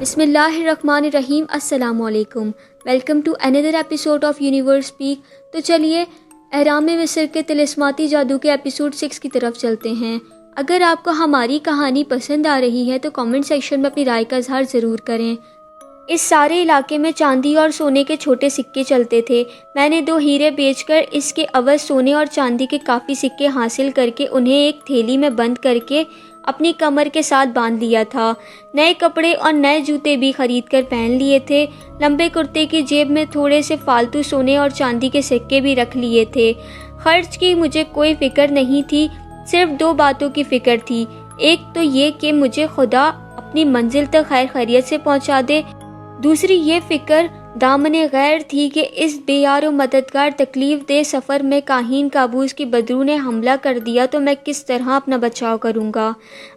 بسم اللہ الرحمن الرحیم۔ السلام علیکم، welcome to another episode of Universe Speak. تو چلیے اہرام مصر کے طلسماتی جادو کے ایپیسوڈ 6 کی طرف چلتے ہیں۔ اگر آپ کو ہماری کہانی پسند آ رہی ہے تو کامنٹ سیکشن میں اپنی رائے کا اظہار ضرور کریں۔ اس سارے علاقے میں چاندی اور سونے کے چھوٹے سکے چلتے تھے۔ میں نے 2 ہیرے بیچ کر اس کے عوض سونے اور چاندی کے کافی سکے حاصل کر کے انہیں ایک تھیلی میں بند کر کے اپنی کمر کے ساتھ باندھ لیا تھا۔ نئے کپڑے اور نئے جوتے بھی خرید کر پہن لیے تھے۔ لمبے کرتے کی جیب میں تھوڑے سے فالتو سونے اور چاندی کے سکے بھی رکھ لیے تھے۔ خرچ کی مجھے کوئی فکر نہیں تھی، صرف 2 باتوں کی فکر تھی۔ ایک تو یہ کہ مجھے خدا اپنی منزل تک خیر خیریت سے پہنچا دے، دوسری یہ فکر دامن غیر تھی کہ اس بے یار و مددگار تکلیف دہ سفر میں کاہین کابوس کی بدرو نے حملہ کر دیا تو میں کس طرح اپنا بچاؤ کروں گا۔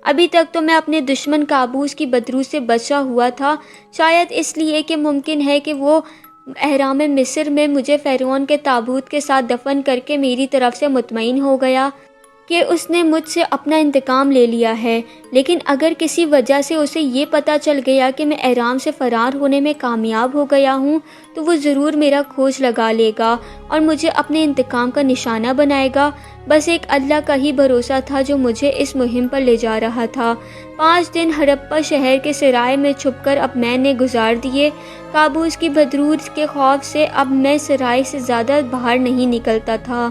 ابھی تک تو میں اپنے دشمن کابوس کی بدرو سے بچا ہوا تھا، شاید اس لیے کہ ممکن ہے کہ وہ اہرام مصر میں مجھے فرعون کے تابوت کے ساتھ دفن کر کے میری طرف سے مطمئن ہو گیا کہ اس نے مجھ سے اپنا انتقام لے لیا ہے۔ لیکن اگر کسی وجہ سے اسے یہ پتہ چل گیا کہ میں اہرام سے فرار ہونے میں کامیاب ہو گیا ہوں تو وہ ضرور میرا کھوج لگا لے گا اور مجھے اپنے انتقام کا نشانہ بنائے گا۔ بس ایک اللہ کا ہی بھروسہ تھا جو مجھے اس مہم پر لے جا رہا تھا۔ 5 دن ہڑپا شہر کے سرائے میں چھپ کر اب میں نے گزار دیے۔ کابوس کی بدرو کے خوف سے اب میں سرائے سے زیادہ باہر نہیں نکلتا تھا۔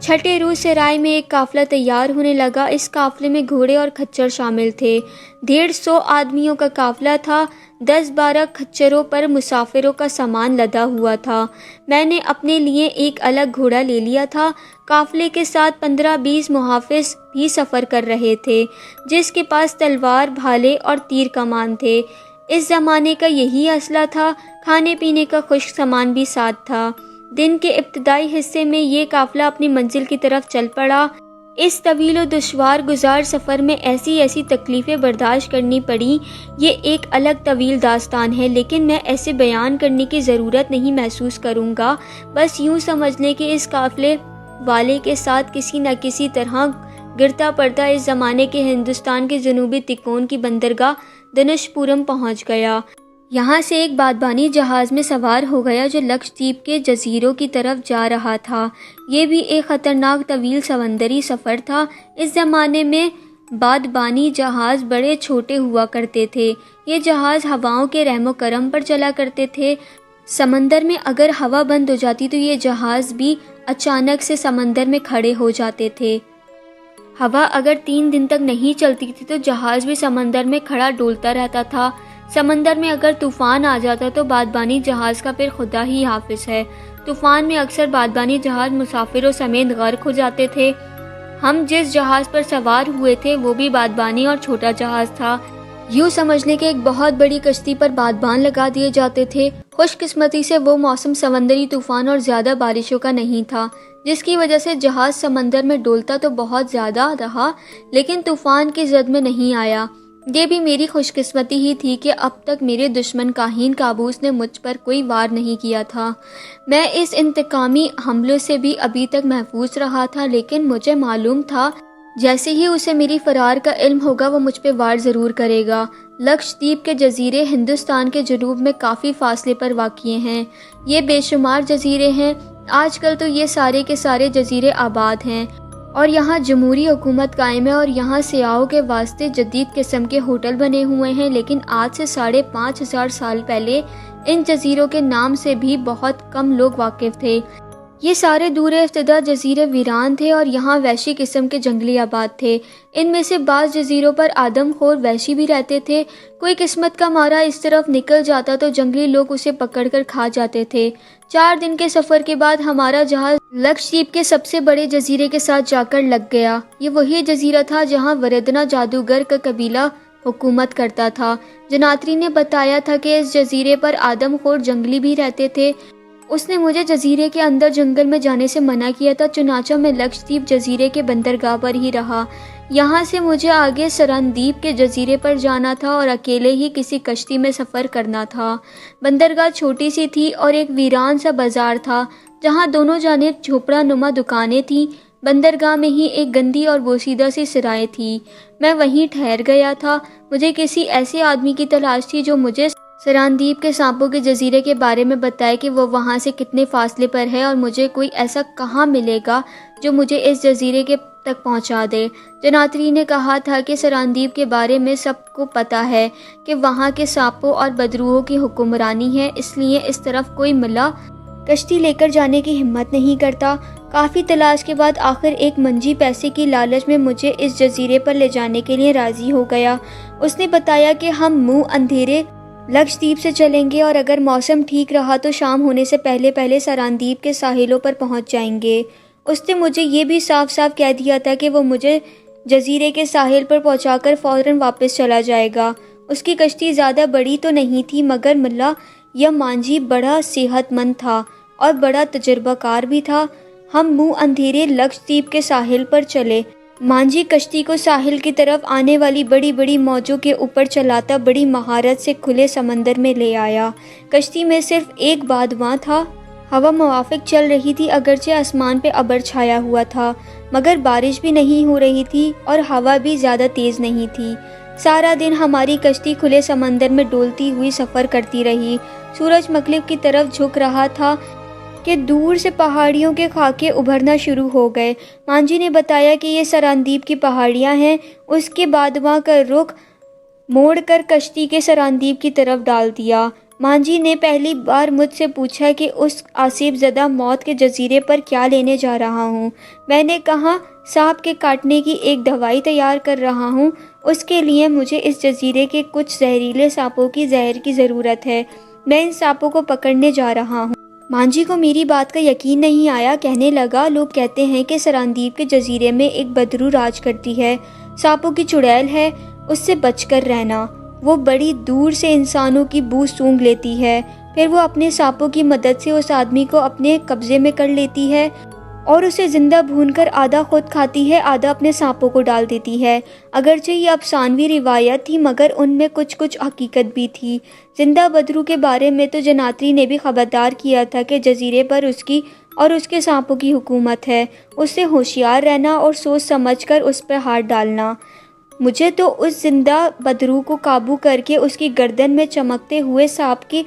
چھٹے روز سرائے میں ایک قافلہ تیار ہونے لگا۔ اس قافلے میں گھوڑے اور کھچر شامل تھے۔ 150 آدمیوں کا قافلہ تھا۔ 10-12 کھچروں پر مسافروں کا سامان لدا ہوا تھا۔ میں نے اپنے لیے ایک الگ گھوڑا لے لیا تھا۔ قافلے کے ساتھ 15-20 محافظ بھی سفر کر رہے تھے جس کے پاس تلوار، بھالے اور تیر کمان تھے۔ اس زمانے کا یہی اسلحہ تھا۔ کھانے پینے کا خشک سامان بھی ساتھ تھا۔ دن کے ابتدائی حصے میں یہ قافلہ اپنی منزل کی طرف چل پڑا۔ اس طویل و دشوار گزار سفر میں ایسی تکلیفیں برداشت کرنی پڑیں، یہ ایک الگ طویل داستان ہے، لیکن میں ایسے بیان کرنے کی ضرورت نہیں محسوس کروں گا۔ بس یوں سمجھ لیں کہ اس قافلے والے کے ساتھ کسی نہ کسی طرح گرتا پڑتا اس زمانے کے ہندوستان کے جنوبی تکون کی بندرگاہ دنش پورم پہنچ گیا۔ یہاں سے ایک بادبانی جہاز میں سوار ہو گیا جو لکشدیپ کے جزیروں کی طرف جا رہا تھا۔ یہ بھی ایک خطرناک طویل سمندری سفر تھا۔ اس زمانے میں بادبانی جہاز بڑے چھوٹے ہوا کرتے تھے۔ یہ جہاز ہواؤں کے رحم و کرم پر چلا کرتے تھے۔ سمندر میں اگر ہوا بند ہو جاتی تو یہ جہاز بھی اچانک سے سمندر میں کھڑے ہو جاتے تھے۔ ہوا اگر 3 دن تک نہیں چلتی تھی تو جہاز بھی سمندر میں کھڑا ڈولتا رہتا تھا۔ سمندر میں اگر طوفان آ جاتا تو بادبانی جہاز کا پھر خدا ہی حافظ ہے۔ طوفان میں اکثر بادبانی جہاز مسافروں سمیت غرق ہو جاتے تھے۔ ہم جس جہاز پر سوار ہوئے تھے وہ بھی بادبانی اور چھوٹا جہاز تھا۔ یوں سمجھ لیں کہ ایک بہت بڑی کشتی پر بادبان لگا دیے جاتے تھے۔ خوش قسمتی سے وہ موسم سمندری طوفان اور زیادہ بارشوں کا نہیں تھا، جس کی وجہ سے جہاز سمندر میں ڈولتا تو بہت زیادہ رہا لیکن طوفان کی زد میں نہیں آیا۔ یہ بھی میری خوش قسمتی ہی تھی کہ اب تک میرے دشمن کاہین کابوس نے مجھ پر کوئی وار نہیں کیا تھا۔ میں اس انتقامی حملوں سے بھی ابھی تک محفوظ رہا تھا، لیکن مجھے معلوم تھا جیسے ہی اسے میری فرار کا علم ہوگا وہ مجھ پہ وار ضرور کرے گا۔ لکشدیپ کے جزیرے ہندوستان کے جنوب میں کافی فاصلے پر واقع ہیں۔ یہ بے شمار جزیرے ہیں۔ آج کل تو یہ سارے کے سارے جزیرے آباد ہیں اور یہاں جمہوری حکومت قائم ہے اور یہاں سیاحوں کے واسطے جدید قسم کے ہوٹل بنے ہوئے ہیں، لیکن آج سے 5,500 سال پہلے ان جزیروں کے نام سے بھی بہت کم لوگ واقف تھے۔ یہ سارے دور افتادہ جزیرے ویران تھے اور یہاں وحشی قسم کے جنگلی آباد تھے۔ ان میں سے بعض جزیروں پر آدم خور وحشی بھی رہتے تھے۔ کوئی قسمت کا مارا اس طرف نکل جاتا تو جنگلی لوگ اسے پکڑ کر کھا جاتے تھے۔ 4 دن کے سفر کے بعد ہمارا جہاز لکشدیپ کے سب سے بڑے جزیرے کے ساتھ جا کر لگ گیا۔ یہ وہی جزیرہ تھا جہاں وردنا جادوگر کا قبیلہ حکومت کرتا تھا۔ جناتری نے بتایا تھا کہ اس جزیرے پر آدم خور جنگلی بھی رہتے تھے۔ اس نے مجھے جزیرے کے اندر جنگل میں جانے سے منع کیا تھا، چنانچہ میں لکشدیپ جزیرے کے بندرگاہ پر ہی رہا۔ یہاں سے مجھے آگے سرندیپ کے جزیرے پر جانا تھا اور اکیلے ہی کسی کشتی میں سفر کرنا تھا۔ بندرگاہ چھوٹی سی تھی اور ایک ویران سا بازار تھا جہاں دونوں جانب جھوپڑا نما دکانیں تھیں۔ بندرگاہ میں ہی ایک گندی اور بوسیدہ سی سرائے تھی۔ میں وہیں ٹھہر گیا تھا۔ مجھے کسی ایسے آدمی کی تلاش تھی جو مجھے سراندیپ کے سانپوں کے جزیرے کے بارے میں بتائے کہ وہ وہاں سے کتنے فاصلے پر ہے، اور مجھے کوئی ایسا کہاں ملے گا جو مجھے اس جزیرے کے تک پہنچا دے۔ جناتری نے کہا تھا کہ سراندیپ کے بارے میں سب کو پتہ ہے کہ وہاں کے سانپوں اور بدروحوں کی حکمرانی ہے، اس لیے اس طرف کوئی ملا کشتی لے کر جانے کی ہمت نہیں کرتا۔ کافی تلاش کے بعد آخر ایک منجی پیسے کی لالچ میں مجھے اس جزیرے پر لے جانے کے لیے راضی ہو گیا۔ اس نے بتایا کہ ہم منہ اندھیرے لکشدیپ سے چلیں گے، اور اگر موسم ٹھیک رہا تو شام ہونے سے پہلے پہلے سراندیپ کے ساحلوں پر پہنچ جائیں گے۔ اس نے مجھے یہ بھی صاف صاف کہہ دیا تھا کہ وہ مجھے جزیرے کے ساحل پر پہنچا کر فوراً واپس چلا جائے گا۔ اس کی کشتی زیادہ بڑی تو نہیں تھی، مگر ملا یا مانجھی بڑا صحت مند تھا اور بڑا تجربہ کار بھی تھا۔ ہم منہ اندھیرے لکشدیپ کے ساحل پر چلے۔ مانجھی کشتی کو ساحل کی طرف آنے والی بڑی بڑی موجوں کے اوپر چلاتا بڑی مہارت سے کھلے سمندر میں لے آیا۔ کشتی میں صرف ایک بادواں تھا۔ ہوا موافق چل رہی تھی، اگرچہ آسمان پہ ابر چھایا ہوا تھا، مگر بارش بھی نہیں ہو رہی تھی اور ہوا بھی زیادہ تیز نہیں تھی۔ سارا دن ہماری کشتی کھلے سمندر میں ڈولتی ہوئی سفر کرتی رہی۔ سورج مغرب کی طرف جھک رہا تھا کہ دور سے پہاڑیوں کے خاکے ابھرنا شروع ہو گئے۔ مانجھی نے بتایا کہ یہ سراندیپ کی پہاڑیاں ہیں۔ اس کے بادواں کا رخ موڑ کر کشتی کے سراندیپ کی طرف ڈال دیا۔ مانجھی نے پہلی بار مجھ سے پوچھا کہ اس آسیب زدہ موت کے جزیرے پر کیا لینے جا رہا ہوں۔ میں نے کہا، سانپ کے کاٹنے کی ایک دوائی تیار کر رہا ہوں۔ اس کے لیے مجھے اس جزیرے کے کچھ زہریلے سانپوں کی زہر کی ضرورت ہے۔ میں ان سانپوں کو پکڑنے جا رہا ہوں۔ مانجھی کو میری بات کا یقین نہیں آیا، کہنے لگا، لوگ کہتے ہیں کہ سراندیپ کے جزیرے میں ایک بدرو راج کرتی ہے، سانپوں کی چڑیل ہے، اس سے بچ کر رہنا۔ وہ بڑی دور سے انسانوں کی بو سونگھ لیتی ہے، پھر وہ اپنے سانپوں کی مدد سے اس آدمی کو اپنے قبضے میں کر لیتی ہے اور اسے زندہ بھون کر آدھا خود کھاتی ہے، آدھا اپنے سانپوں کو ڈال دیتی ہے۔ اگرچہ یہ افسانوی روایت تھی، مگر ان میں کچھ حقیقت بھی تھی۔ زندہ بدرو کے بارے میں تو جناتری نے بھی خبردار کیا تھا کہ جزیرے پر اس کی اور اس کے سانپوں کی حکومت ہے، اس سے ہوشیار رہنا اور سوچ سمجھ کر اس پر ہاتھ ڈالنا۔ مجھے تو اس زندہ بدرو کو قابو کر کے اس کی گردن میں چمکتے ہوئے سانپ کے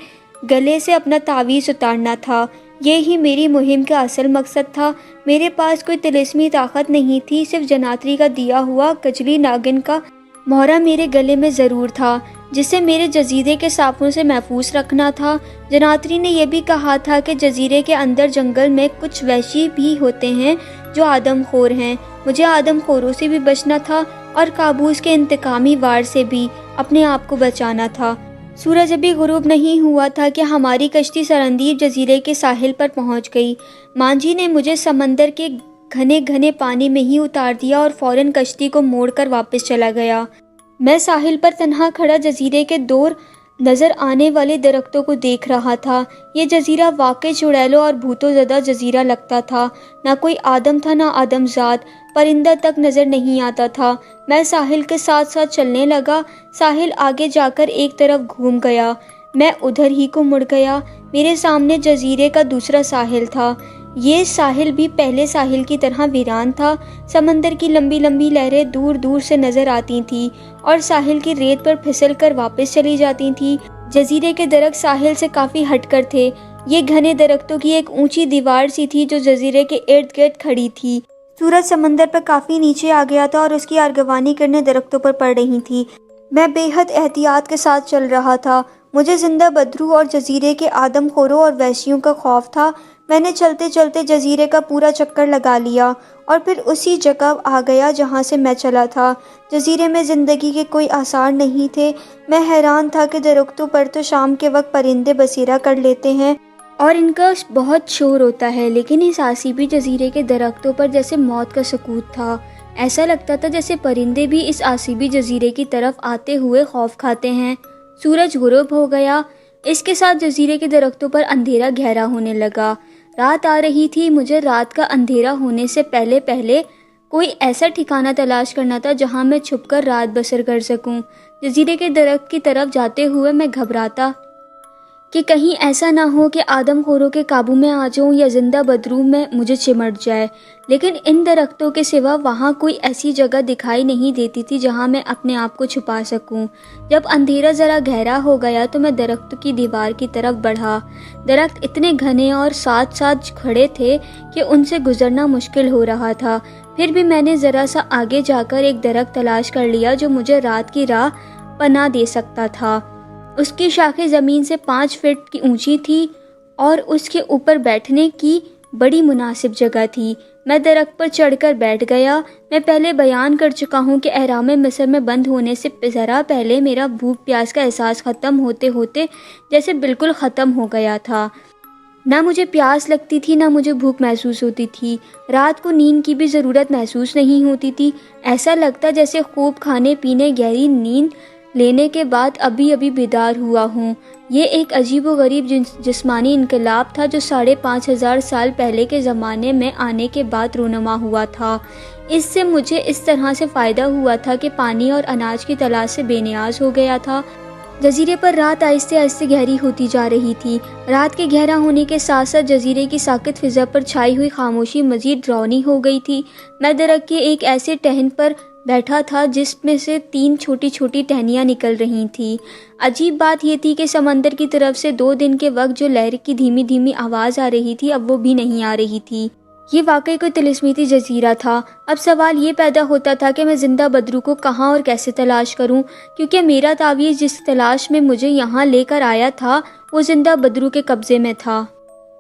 گلے سے اپنا تعویذ اتارنا تھا۔ یہی میری مہم کا اصل مقصد تھا۔ میرے پاس کوئی طلسمی طاقت نہیں تھی، صرف جناتری کا دیا ہوا کجلی ناگن کا مہرہ میرے گلے میں ضرور تھا، جسے میرے جزیرے کے سانپوں سے محفوظ رکھنا تھا۔ جناتری نے یہ بھی کہا تھا کہ جزیرے کے اندر جنگل میں کچھ وحشی بھی ہوتے ہیں جو آدم خور ہیں۔ مجھے آدم خوروں سے بھی بچنا تھا اور کابوس کے انتقامی وار سے بھی اپنے آپ کو بچانا تھا۔ سورج ابھی غروب نہیں ہوا تھا کہ ہماری کشتی سراندیپ جزیرے کے ساحل پر پہنچ گئی۔ مانجھی نے مجھے سمندر کے گھنے گھنے پانی میں ہی اتار دیا اور فوراً کشتی کو موڑ کر واپس چلا گیا۔ میں ساحل پر تنہا کھڑا جزیرے کے دور نظر آنے والے درختوں کو دیکھ رہا تھا۔ یہ جزیرہ واقعی چڑیلوں اور بھوتوں زدہ جزیرہ لگتا تھا۔ نہ کوئی آدم تھا، نہ آدم زاد، پرندہ تک نظر نہیں آتا تھا۔ میں ساحل کے ساتھ ساتھ چلنے لگا۔ ساحل آگے جا کر ایک طرف گھوم گیا، میں ادھر ہی کو مڑ گیا۔ میرے سامنے جزیرے کا دوسرا ساحل تھا۔ یہ ساحل بھی پہلے ساحل کی طرح ویران تھا۔ سمندر کی لمبی لمبی لہریں دور دور سے نظر آتی تھیں اور ساحل کی ریت پر پھسل کر واپس چلی جاتی تھیں۔ جزیرے کے درخت ساحل سے کافی ہٹ کر تھے۔ یہ گھنے درختوں کی ایک اونچی دیوار سی تھی جو جزیرے کے ارد گرد کھڑی تھی۔ سورج سمندر پر کافی نیچے آ گیا تھا اور اس کی ارغوانی کرنیں درختوں پر پڑ رہی تھیں۔ میں بے حد احتیاط کے ساتھ چل رہا تھا۔ مجھے زندہ بدرو اور جزیرے کے آدم خوروں اور وحشیوں کا خوف تھا۔ میں نے چلتے چلتے جزیرے کا پورا چکر لگا لیا اور پھر اسی جگہ آ گیا جہاں سے میں چلا تھا۔ جزیرے میں زندگی کے کوئی آثار نہیں تھے۔ میں حیران تھا کہ درختوں پر تو شام کے وقت پرندے بسیرا کر لیتے ہیں اور ان کا بہت شور ہوتا ہے، لیکن اس آسیبی جزیرے کے درختوں پر جیسے موت کا سکوت تھا۔ ایسا لگتا تھا جیسے پرندے بھی اس آسیبی جزیرے کی طرف آتے ہوئے خوف کھاتے ہیں۔ سورج غروب ہو گیا۔ اس کے ساتھ جزیرے کے درختوں پر اندھیرا گہرا ہونے لگا۔ رات آ رہی تھی۔ مجھے رات کا اندھیرا ہونے سے پہلے پہلے کوئی ایسا ٹھکانہ تلاش کرنا تھا جہاں میں چھپ کر رات بسر کر سکوں۔ جزیرے کے درخت کی طرف جاتے ہوئے میں گھبراتا کہ کہیں ایسا نہ ہو کہ آدم خوروں کے قابو میں آ جاؤں یا زندہ بدرو میں مجھے چمٹ جائے۔ لیکن ان درختوں کے سوا وہاں کوئی ایسی جگہ دکھائی نہیں دیتی تھی جہاں میں اپنے آپ کو چھپا سکوں۔ جب اندھیرا ذرا گہرا ہو گیا تو میں درختوں کی دیوار کی طرف بڑھا۔ درخت اتنے گھنے اور ساتھ ساتھ کھڑے تھے کہ ان سے گزرنا مشکل ہو رہا تھا۔ پھر بھی میں نے ذرا سا آگے جا کر ایک درخت تلاش کر لیا جو مجھے رات کی راہ پناہ دے سکتا تھا۔ اس کی شاخیں زمین سے 5 فٹ کی اونچی تھی اور اس کے اوپر بیٹھنے کی بڑی مناسب جگہ تھی۔ میں درخت پر چڑھ کر بیٹھ گیا۔ میں پہلے بیان کر چکا ہوں کہ احرام مصر میں بند ہونے سے ذرا پہلے میرا بھوک پیاس کا احساس ختم ہوتے ہوتے جیسے بالکل ختم ہو گیا تھا۔ نہ مجھے پیاس لگتی تھی نہ مجھے بھوک محسوس ہوتی تھی۔ رات کو نیند کی بھی ضرورت محسوس نہیں ہوتی تھی۔ ایسا لگتا جیسے خوب کھانے پینے گہری نیند لینے کے بعد ابھی بیدار ہوا ہوں۔ یہ ایک عجیب و غریب جسمانی انقلاب تھا جو 5,500 سال پہلے کے زمانے میں آنے کے بعد رونما ہوا تھا۔ اس سے مجھے اس طرح سے فائدہ ہوا تھا کہ پانی اور اناج کی تلاش سے بے نیاز ہو گیا تھا۔ جزیرے پر رات آہستہ آہستہ گہری ہوتی جا رہی تھی۔ رات کے گہرا ہونے کے ساتھ ساتھ جزیرے کی ساکت فضا پر چھائی ہوئی خاموشی مزید ڈراؤنی ہو گئی تھی۔ میں درخت کے ایک ایسے ٹہن پر بیٹھا تھا جس میں سے 3 چھوٹی چھوٹی ٹہنیاں نکل رہی تھیں۔ عجیب بات یہ تھی کہ سمندر کی طرف سے 2 دن کے وقت جو لہر کی دھیمی دھیمی آواز آ رہی تھی اب وہ بھی نہیں آ رہی تھی۔ یہ واقعی کوئی طلسمی جزیرہ تھا۔ اب سوال یہ پیدا ہوتا تھا کہ میں زندہ بدرو کو کہاں اور کیسے تلاش کروں، کیونکہ میرا تعویذ جس تلاش میں مجھے یہاں لے کر آیا تھا وہ زندہ بدرو کے قبضے میں تھا۔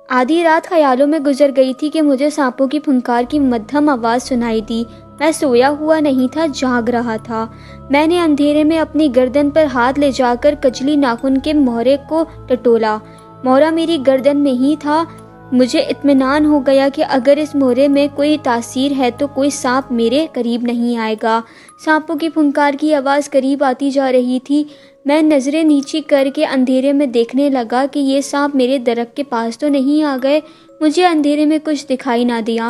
آدھی رات خیالوں میں گزر گئی تھی کہ مجھے سانپوں کی پھنکار کی مدھم آواز سنائی دی۔ میں سویا ہوا نہیں تھا، جاگ رہا تھا۔ میں نے اندھیرے میں اپنی گردن پر ہاتھ لے جا کر کچلی ناخن کے مہرے کو ٹٹولا۔ مہرہ میری گردن میں ہی تھا۔ مجھے اطمینان ہو گیا کہ اگر اس مہرے میں کوئی تاثیر ہے تو کوئی سانپ میرے قریب نہیں آئے گا۔ سانپوں کی پھنکار کی آواز قریب آتی جا رہی تھی۔ میں نظریں نیچی کر کے اندھیرے میں دیکھنے لگا کہ یہ سانپ میرے درخت کے پاس تو نہیں آ گئے۔ مجھے اندھیرے میں کچھ دکھائی نہ دیا۔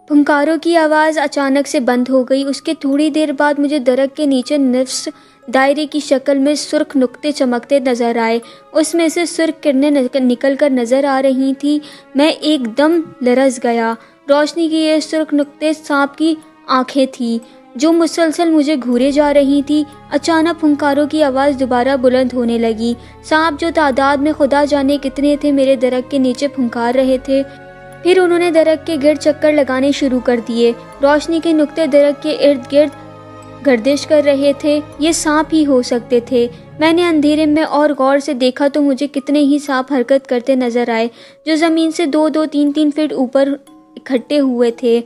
پھنکاروں کی آواز اچانک سے بند ہو گئی۔ اس کے تھوڑی دیر بعد مجھے درخت کے نیچے نفس دائرے کی شکل میں سرخ نقطے چمکتے نظر آئے۔ اس میں سے سرخ کرنیں نکل کر نظر آ رہی تھی۔ میں ایک دم لرز گیا۔ روشنی کی یہ سرخ نقطے سانپ کی آنکھیں تھیں جو مسلسل مجھے گھورے جا رہی تھی۔ اچانک پھنکاروں کی آواز دوبارہ بلند ہونے لگی۔ سانپ جو تعداد میں خدا جانے کتنے تھے میرے درخت کے نیچے پھنکار رہے تھے۔ پھر انہوں نے درخت کے گرد چکر لگانے شروع کر دیے۔ روشنی کے نقطے درخت کے ارد گرد گردش کر رہے تھے۔ یہ سانپ ہی ہو سکتے تھے۔ میں نے اندھیرے میں اور غور سے دیکھا تو مجھے کتنے ہی سانپ حرکت کرتے نظر آئے جو زمین سے 2-2, 3-3 فٹ اوپر اکٹھے ہوئے تھے۔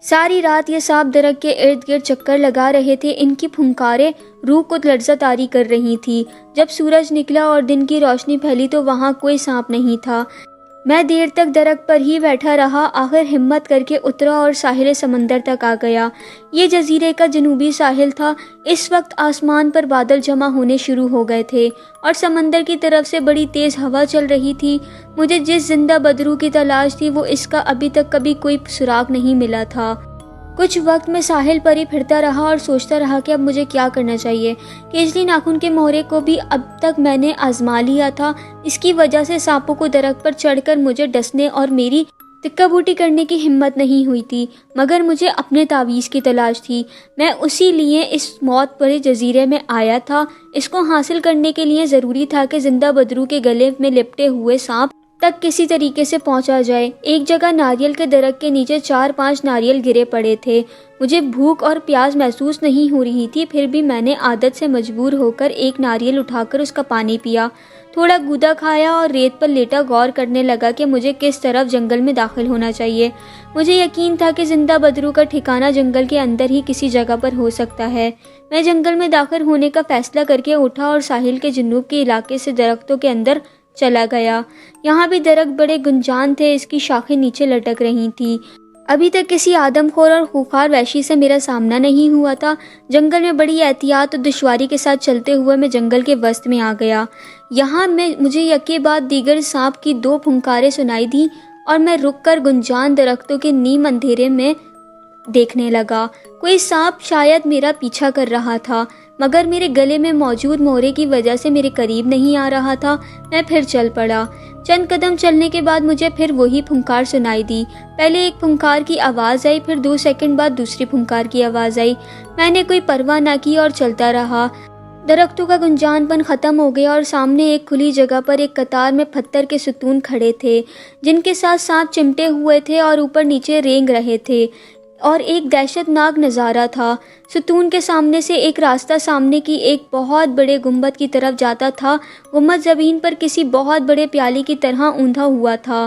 ساری رات یہ سانپ درخت کے ارد گرد چکر لگا رہے تھے۔ ان کی پھنکاریں روح کو لرزہ طاری کر رہی تھی۔ جب سورج نکلا اور دن کی روشنی پھیلی تو وہاں کوئی سانپ نہیں تھا۔ میں دیر تک درخت پر ہی بیٹھا رہا۔ آخر ہمت کر کے اترا اور ساحل سمندر تک آ گیا۔ یہ جزیرے کا جنوبی ساحل تھا۔ اس وقت آسمان پر بادل جمع ہونے شروع ہو گئے تھے اور سمندر کی طرف سے بڑی تیز ہوا چل رہی تھی۔ مجھے جس زندہ بدرو کی تلاش تھی وہ اس کا ابھی تک کبھی کوئی سراغ نہیں ملا تھا۔ کچھ وقت میں ساحل پر ہی پھرتا رہا اور سوچتا رہا کہ اب مجھے کیا کرنا چاہیے۔ کیجلی ناخن کے مہرے کو بھی اب تک میں نے آزما لیا تھا۔ اس کی وجہ سے سانپوں کو درخت پر چڑھ کر مجھے ڈسنے اور میری تکہ بوٹی کرنے کی ہمت نہیں ہوئی تھی، مگر مجھے اپنے تعویذ کی تلاش تھی۔ میں اسی لیے اس موت بھرے جزیرے میں آیا تھا۔ اس کو حاصل کرنے کے لیے ضروری تھا کہ زندہ بدرو کے گلے میں لپٹے ہوئے سانپ تک کسی طریقے سے پہنچا جائے۔ ایک جگہ ناریل کے درخت کے نیچے 4-5 ناریل گرے پڑے تھے۔ مجھے بھوک اور پیاس محسوس نہیں ہو رہی تھی، پھر بھی میں نے عادت سے مجبور ہو کر ایک ناریل اٹھا کر اس کا پانی پیا، تھوڑا گودا کھایا اور ریت پر لیٹا غور کرنے لگا کہ مجھے کس طرف جنگل میں داخل ہونا چاہیے۔ مجھے یقین تھا کہ زندہ بدرو کا ٹھکانہ جنگل کے اندر ہی کسی جگہ پر ہو سکتا ہے۔ میں جنگل میں داخل ہونے کا فیصلہ کر کے اٹھا اور ساحل کے جنوب کے علاقے سے درختوں کے اندر چلا گیا۔ یہاں بھی درخت بڑے گنجان تھے، اس کی شاخیں نیچے لٹک رہی تھیں۔ ابھی تک کسی آدم خور اور خوخار وحشی سے میرا سامنا نہیں ہوا تھا۔ جنگل میں بڑی احتیاط اور دشواری کے ساتھ چلتے ہوئے میں جنگل کے وسط میں آ گیا۔ یہاں مجھے یکے بعد دیگر سانپ کی 2 پھنکاریں سنائی دیں اور میں رک کر گنجان درختوں کے نیم اندھیرے میں دیکھنے لگا۔ کوئی سانپ شاید میرا پیچھا کر رہا تھا۔ مگر میرے گلے میں موجود مورے کی وجہ سے میرے قریب نہیں آ رہا تھا۔ میں پھر چل پڑا۔ چند قدم چلنے کے بعد مجھے پھر وہی پھنکار سنائی دی۔ پہلے ایک پھنکار کی آواز آئی، پھر 2 سیکنڈ بعد دوسری پھنکار کی آواز آئی۔ میں نے کوئی پرواہ نہ کی اور چلتا رہا۔ درختوں کا گنجان پن ختم ہو گیا اور سامنے ایک کھلی جگہ پر ایک قطار میں پتھر کے ستون کھڑے تھے، جن کے ساتھ سانپ چمٹے ہوئے تھے اور اوپر نیچے رینگ رہے تھے، اور ایک دہشت ناک نظارہ تھا۔ ستون کے سامنے سے ایک راستہ سامنے کی ایک بہت بڑے گنبد کی طرف جاتا تھا۔ گنبد زمین پر کسی بہت بڑے پیالے کی طرح اوندا ہوا تھا۔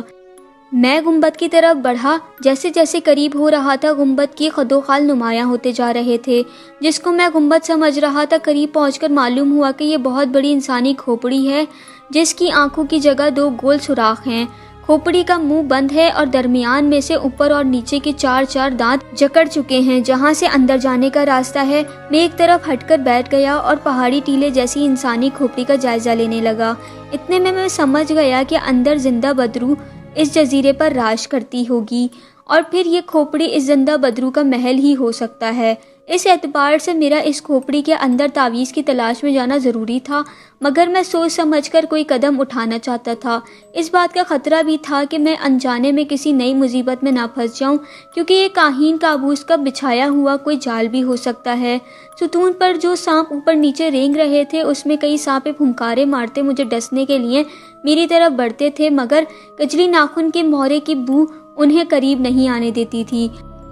میں گنبد کی طرف بڑھا۔ جیسے جیسے قریب ہو رہا تھا گنبد کی خد و خال نمایاں ہوتے جا رہے تھے۔ جس کو میں گنبد سمجھ رہا تھا، قریب پہنچ کر معلوم ہوا کہ یہ بہت بڑی انسانی کھوپڑی ہے، جس کی آنکھوں کی جگہ 2 گول سوراخ ہیں۔ کھوپڑی کا منہ بند ہے اور درمیان میں سے اوپر اور نیچے کے 4 دانت جکڑ چکے ہیں، جہاں سے اندر جانے کا راستہ ہے۔ میں ایک طرف ہٹ کر بیٹھ گیا اور پہاڑی ٹیلے جیسی انسانی کھوپڑی کا جائزہ لینے لگا۔ اتنے میں سمجھ گیا کہ اندر زندہ بدرو اس جزیرے پر راج کرتی ہوگی، اور پھر یہ کھوپڑی اس زندہ بدرو کا محل ہی ہو سکتا ہے۔ اس اعتبار سے میرا اس کھوپڑی کے اندر تعویذ کی تلاش میں جانا ضروری تھا، مگر میں سوچ سمجھ کر کوئی قدم اٹھانا چاہتا تھا۔ اس بات کا خطرہ بھی تھا کہ میں انجانے میں کسی نئی مصیبت میں نہ پھنس جاؤں، کیونکہ یہ کاہین کابوس کا بچھایا ہوا کوئی جال بھی ہو سکتا ہے۔ ستون پر جو سانپ اوپر نیچے رینگ رہے تھے، اس میں کئی سانپ پھنکارے مارتے مجھے ڈسنے کے لیے میری طرف بڑھتے تھے، مگر کجلی ناخن کے مہرے کی بو انہیں قریب نہیں آنے دیتی تھی۔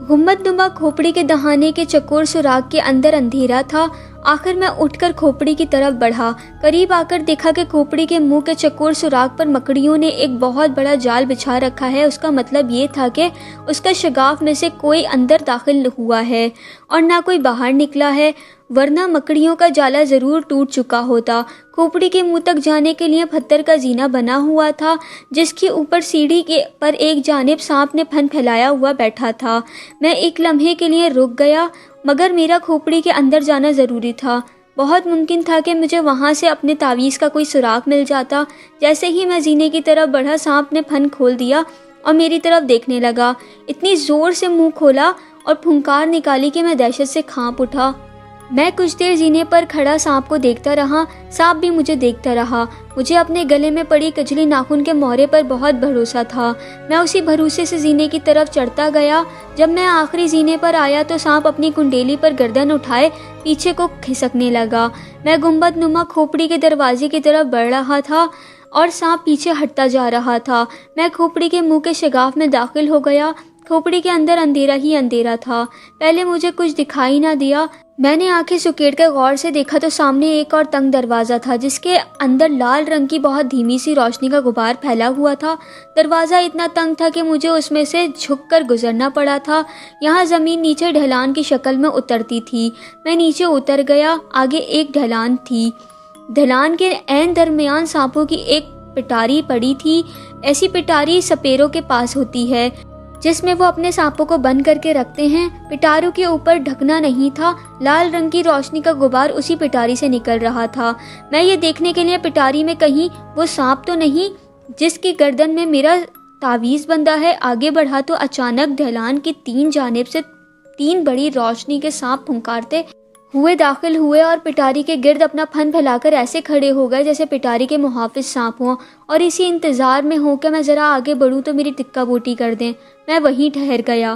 گنبد نما کھوپڑی کے دہانے کے چکور سوراخ کے اندر اندھیرا تھا۔ آخر میں اٹھ کر کھوپڑی کی طرف بڑھا۔ قریب آ کر دیکھا کہ کھوپڑی کے منہ کے چکور سوراخ پر مکڑیوں نے ایک بہت بڑا جال بچھا رکھا ہے۔ اس کا مطلب یہ تھا کہ اس کا شگاف میں سے کوئی اندر داخل ہوا ہے اور نہ کوئی باہر نکلا ہے، ورنہ مکڑیوں کا جالا ضرور ٹوٹ چکا ہوتا۔ کھوپڑی کے منہ تک جانے کے لیے پتھر کا زینہ بنا ہوا تھا، جس کے اوپر سیڑھی کے پر ایک جانب سانپ نے پھن پھیلایا ہوا بیٹھا تھا۔ میں ایک لمحے کے لیے رک گیا، مگر میرا کھوپڑی کے اندر جانا ضروری تھا۔ بہت ممکن تھا کہ مجھے وہاں سے اپنے تعویذ کا کوئی سراغ مل جاتا۔ جیسے ہی میں زینے کی طرف بڑھا، سانپ نے پھن کھول دیا اور میری طرف دیکھنے لگا۔ اتنی زور سے منہ کھولا اور پھنکار نکالی کہ میں دہشت سے کانپ اٹھا۔ میں کچھ دیر زینے پر کھڑا سانپ کو دیکھتا رہا، سانپ بھی مجھے دیکھتا رہا۔ مجھے اپنے گلے میں پڑی کجلی ناخن کے مورے پر بہت بھروسہ تھا۔ میں اسی بھروسے سے زینے کی طرف چڑھتا گیا۔ جب میں آخری زینے پر آیا تو سانپ اپنی کنڈیلی پر گردن اٹھائے پیچھے کو کھسکنے لگا۔ میں گنبد نما کھوپڑی کے دروازے کی طرف بڑھ رہا تھا اور سانپ پیچھے ہٹتا جا رہا تھا۔ میں کھوپڑی کے منہ کے شگاف میں داخل ہو گیا۔ کھوپڑی کے اندر اندھیرا ہی اندھیرا تھا۔ پہلے مجھے کچھ دکھائی نہ دیا۔ میں نے آنکھیں سکیڑ کر غور سے دیکھا تو سامنے ایک اور تنگ دروازہ تھا، جس کے اندر لال رنگ کی بہت دھیمی سی روشنی کا غبار پھیلا ہوا تھا۔ دروازہ اتنا تنگ تھا کہ مجھے اس میں سے جھک کر گزرنا پڑا تھا۔ یہاں زمین نیچے ڈھلان کی شکل میں اترتی تھی۔ میں نیچے اتر گیا۔ آگے ایک ڈھلان تھی۔ ڈھلان کے عین درمیان سانپوں کی ایک پٹاری پڑی تھی۔ ایسی پٹاری سپیروں کے پاس ہوتی ہے، جس میں وہ اپنے سانپوں کو بند کر کے رکھتے ہیں۔ پٹاروں کے اوپر ڈھکنا نہیں تھا۔ لال رنگ کی روشنی کا غبار اسی پٹاری سے نکل رہا تھا۔ میں یہ دیکھنے کے لیے پٹاری میں کہیں وہ سانپ تو نہیں جس کی گردن میں میرا تعویذ بندھا ہے، آگے بڑھا تو اچانک ڈھلان کی 3 جانب سے 3 بڑی روشنی کے سانپ پھنکارتے ہوئے داخل ہوئے اور پٹاری کے گرد اپنا پھن پھیلا کر ایسے کھڑے ہو گئے جیسے پٹاری کے محافظ سانپ ہوں، اور اسی انتظار میں ہوں کہ میں ذرا آگے بڑھوں تو میری ٹکا بوٹی کر دیں۔ میں وہیں ٹھہر گیا۔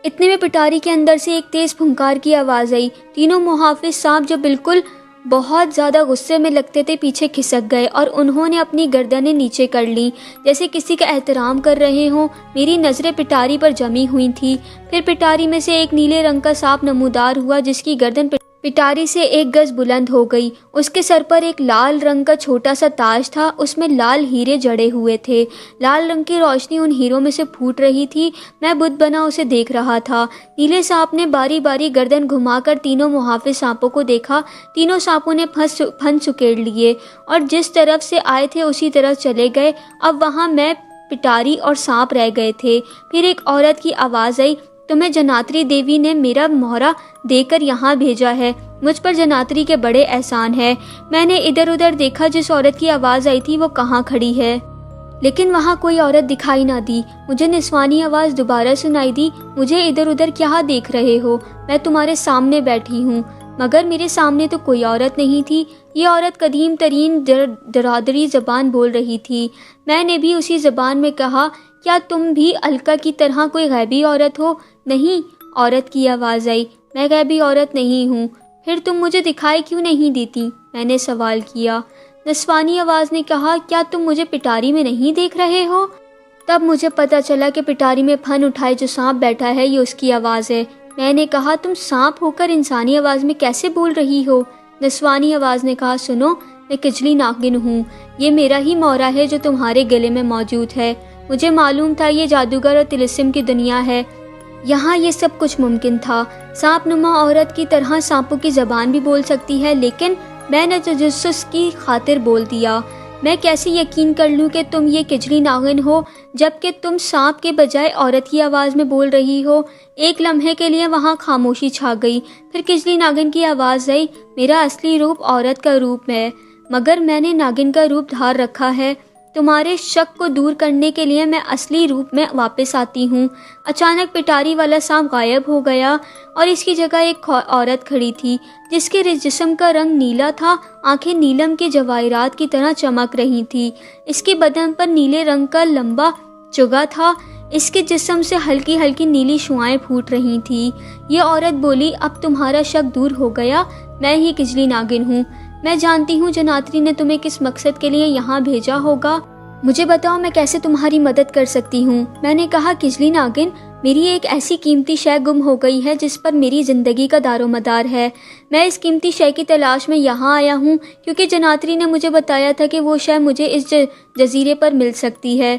اتنے میں پٹاری کے اندر سے ایک تیز پھنکار کی آواز آئی۔ تینوں محافظ سانپ جو بالکل بہت زیادہ غصے میں لگتے تھے پیچھے کھسک گئے اور انہوں نے اپنی گردنیں نیچے کر لیں جیسے کسی کا احترام کر رہے ہوں۔ میری نظریں پٹاری پر جمی ہوئی تھی۔ پھر پٹاری میں سے ایک نیلے رنگ کا سانپ نمودار ہوا، جس کی گردن پٹاری سے 1 گز بلند ہو گئی۔ اس کے سر پر ایک لال رنگ کا چھوٹا سا تاج تھا، اس میں لال ہیرے جڑے ہوئے تھے۔ لال رنگ کی روشنی ان ہیروں میں سے پھوٹ رہی تھی۔ میں بت بنا اسے دیکھ رہا تھا۔ نیلے سانپ نے باری باری گردن گھما کر تینوں محافظ سانپوں کو دیکھا۔ تینوں سانپوں نے پھن سکیڑ لیے اور جس طرف سے آئے تھے اسی طرف چلے گئے۔ اب وہاں میں، پٹاری اور سانپ رہ گئے تھے۔ پھر ایک عورت کی آواز آئی، تمہیں جناتری دیوی نے میرا مہرہ دے کر یہاں بھیجا ہے۔ مجھ پر جناتری کے بڑے احسان ہے۔ میں نے ادھر ادھر دیکھا، جس عورت کی آواز آئی تھی وہ کہاں کھڑی ہے، لیکن وہاں کوئی عورت دکھائی نہ دی۔ مجھے نسوانی آواز دوبارہ سنائی دی، مجھے ادھر ادھر کیا دیکھ رہے ہو؟ میں تمہارے سامنے بیٹھی ہوں۔ مگر میرے سامنے تو کوئی عورت نہیں تھی۔ یہ عورت قدیم ترین درادری زبان بول رہی تھی۔ میں نے بھی اسی زبان میں کہا، کیا تم بھی الکا کی طرح کوئی غیبی عورت ہو؟ نہیں، عورت کی آواز آئی، میں غیبی عورت نہیں ہوں۔ پھر تم مجھے دکھائی کیوں نہیں دیتی؟ میں نے سوال کیا۔ نسوانی آواز نے کہا، کیا تم مجھے پٹاری میں نہیں دیکھ رہے ہو؟ تب مجھے پتا چلا کہ پٹاری میں پھن اٹھائے جو سانپ بیٹھا ہے، یہ اس کی آواز ہے۔ میں نے کہا، تم سانپ ہو کر انسانی آواز میں کیسے بول رہی ہو؟ نسوانی آواز نے کہا، سنو، میں کجلی ناگن ہوں، یہ میرا ہی مورا ہے جو تمہارے گلے میں موجود ہے۔ مجھے معلوم تھا یہ جادوگر اور طلسم کی دنیا ہے، یہاں یہ سب کچھ ممکن تھا۔ سانپ نما عورت کی طرح سانپوں کی زبان بھی بول سکتی ہے، لیکن میں نے تجسس کی خاطر بول دیا۔ میں کیسے یقین کر لوں کہ تم یہ کجلی ناگن ہو جبکہ تم سانپ کے بجائے عورت کی آواز میں بول رہی ہو؟ ایک لمحے کے لیے وہاں خاموشی چھا گئی، پھر کجلی ناگن کی آواز آئی، میرا اصلی روپ عورت کا روپ ہے، مگر میں نے ناگن کا روپ دھار رکھا ہے۔ تمہارے شک کو دور کرنے کے لیے میں اصلی روپ میں واپس آتی ہوں۔ اچانک پٹاری والا سانپ غائب ہو گیا اور اس کی جگہ ایک عورت کھڑی تھی جس کے جسم کا رنگ نیلا تھا، آنکھیں نیلم کے جواہرات کی طرح چمک رہی تھی، اس کے بدن پر نیلے رنگ کا لمبا چگا تھا، اس کے جسم سے ہلکی ہلکی نیلی شعاعیں پھوٹ رہی تھی۔ یہ عورت بولی، اب تمہارا شک دور ہو گیا، میں ہی کجلی ناگن ہوں۔ میں جانتی ہوں جناتری نے تمہیں کس مقصد کے لیے یہاں بھیجا ہوگا، مجھے بتاؤ میں کیسے تمہاری مدد کر سکتی ہوں؟ میں نے کہا، کجلی ناگن، میری ایک ایسی قیمتی شے گم ہو گئی ہے جس پر میری زندگی کا دار و مدار ہے۔ میں اس قیمتی شے کی تلاش میں یہاں آیا ہوں کیونکہ جناتری نے مجھے بتایا تھا کہ وہ شے مجھے اس جزیرے پر مل سکتی ہے۔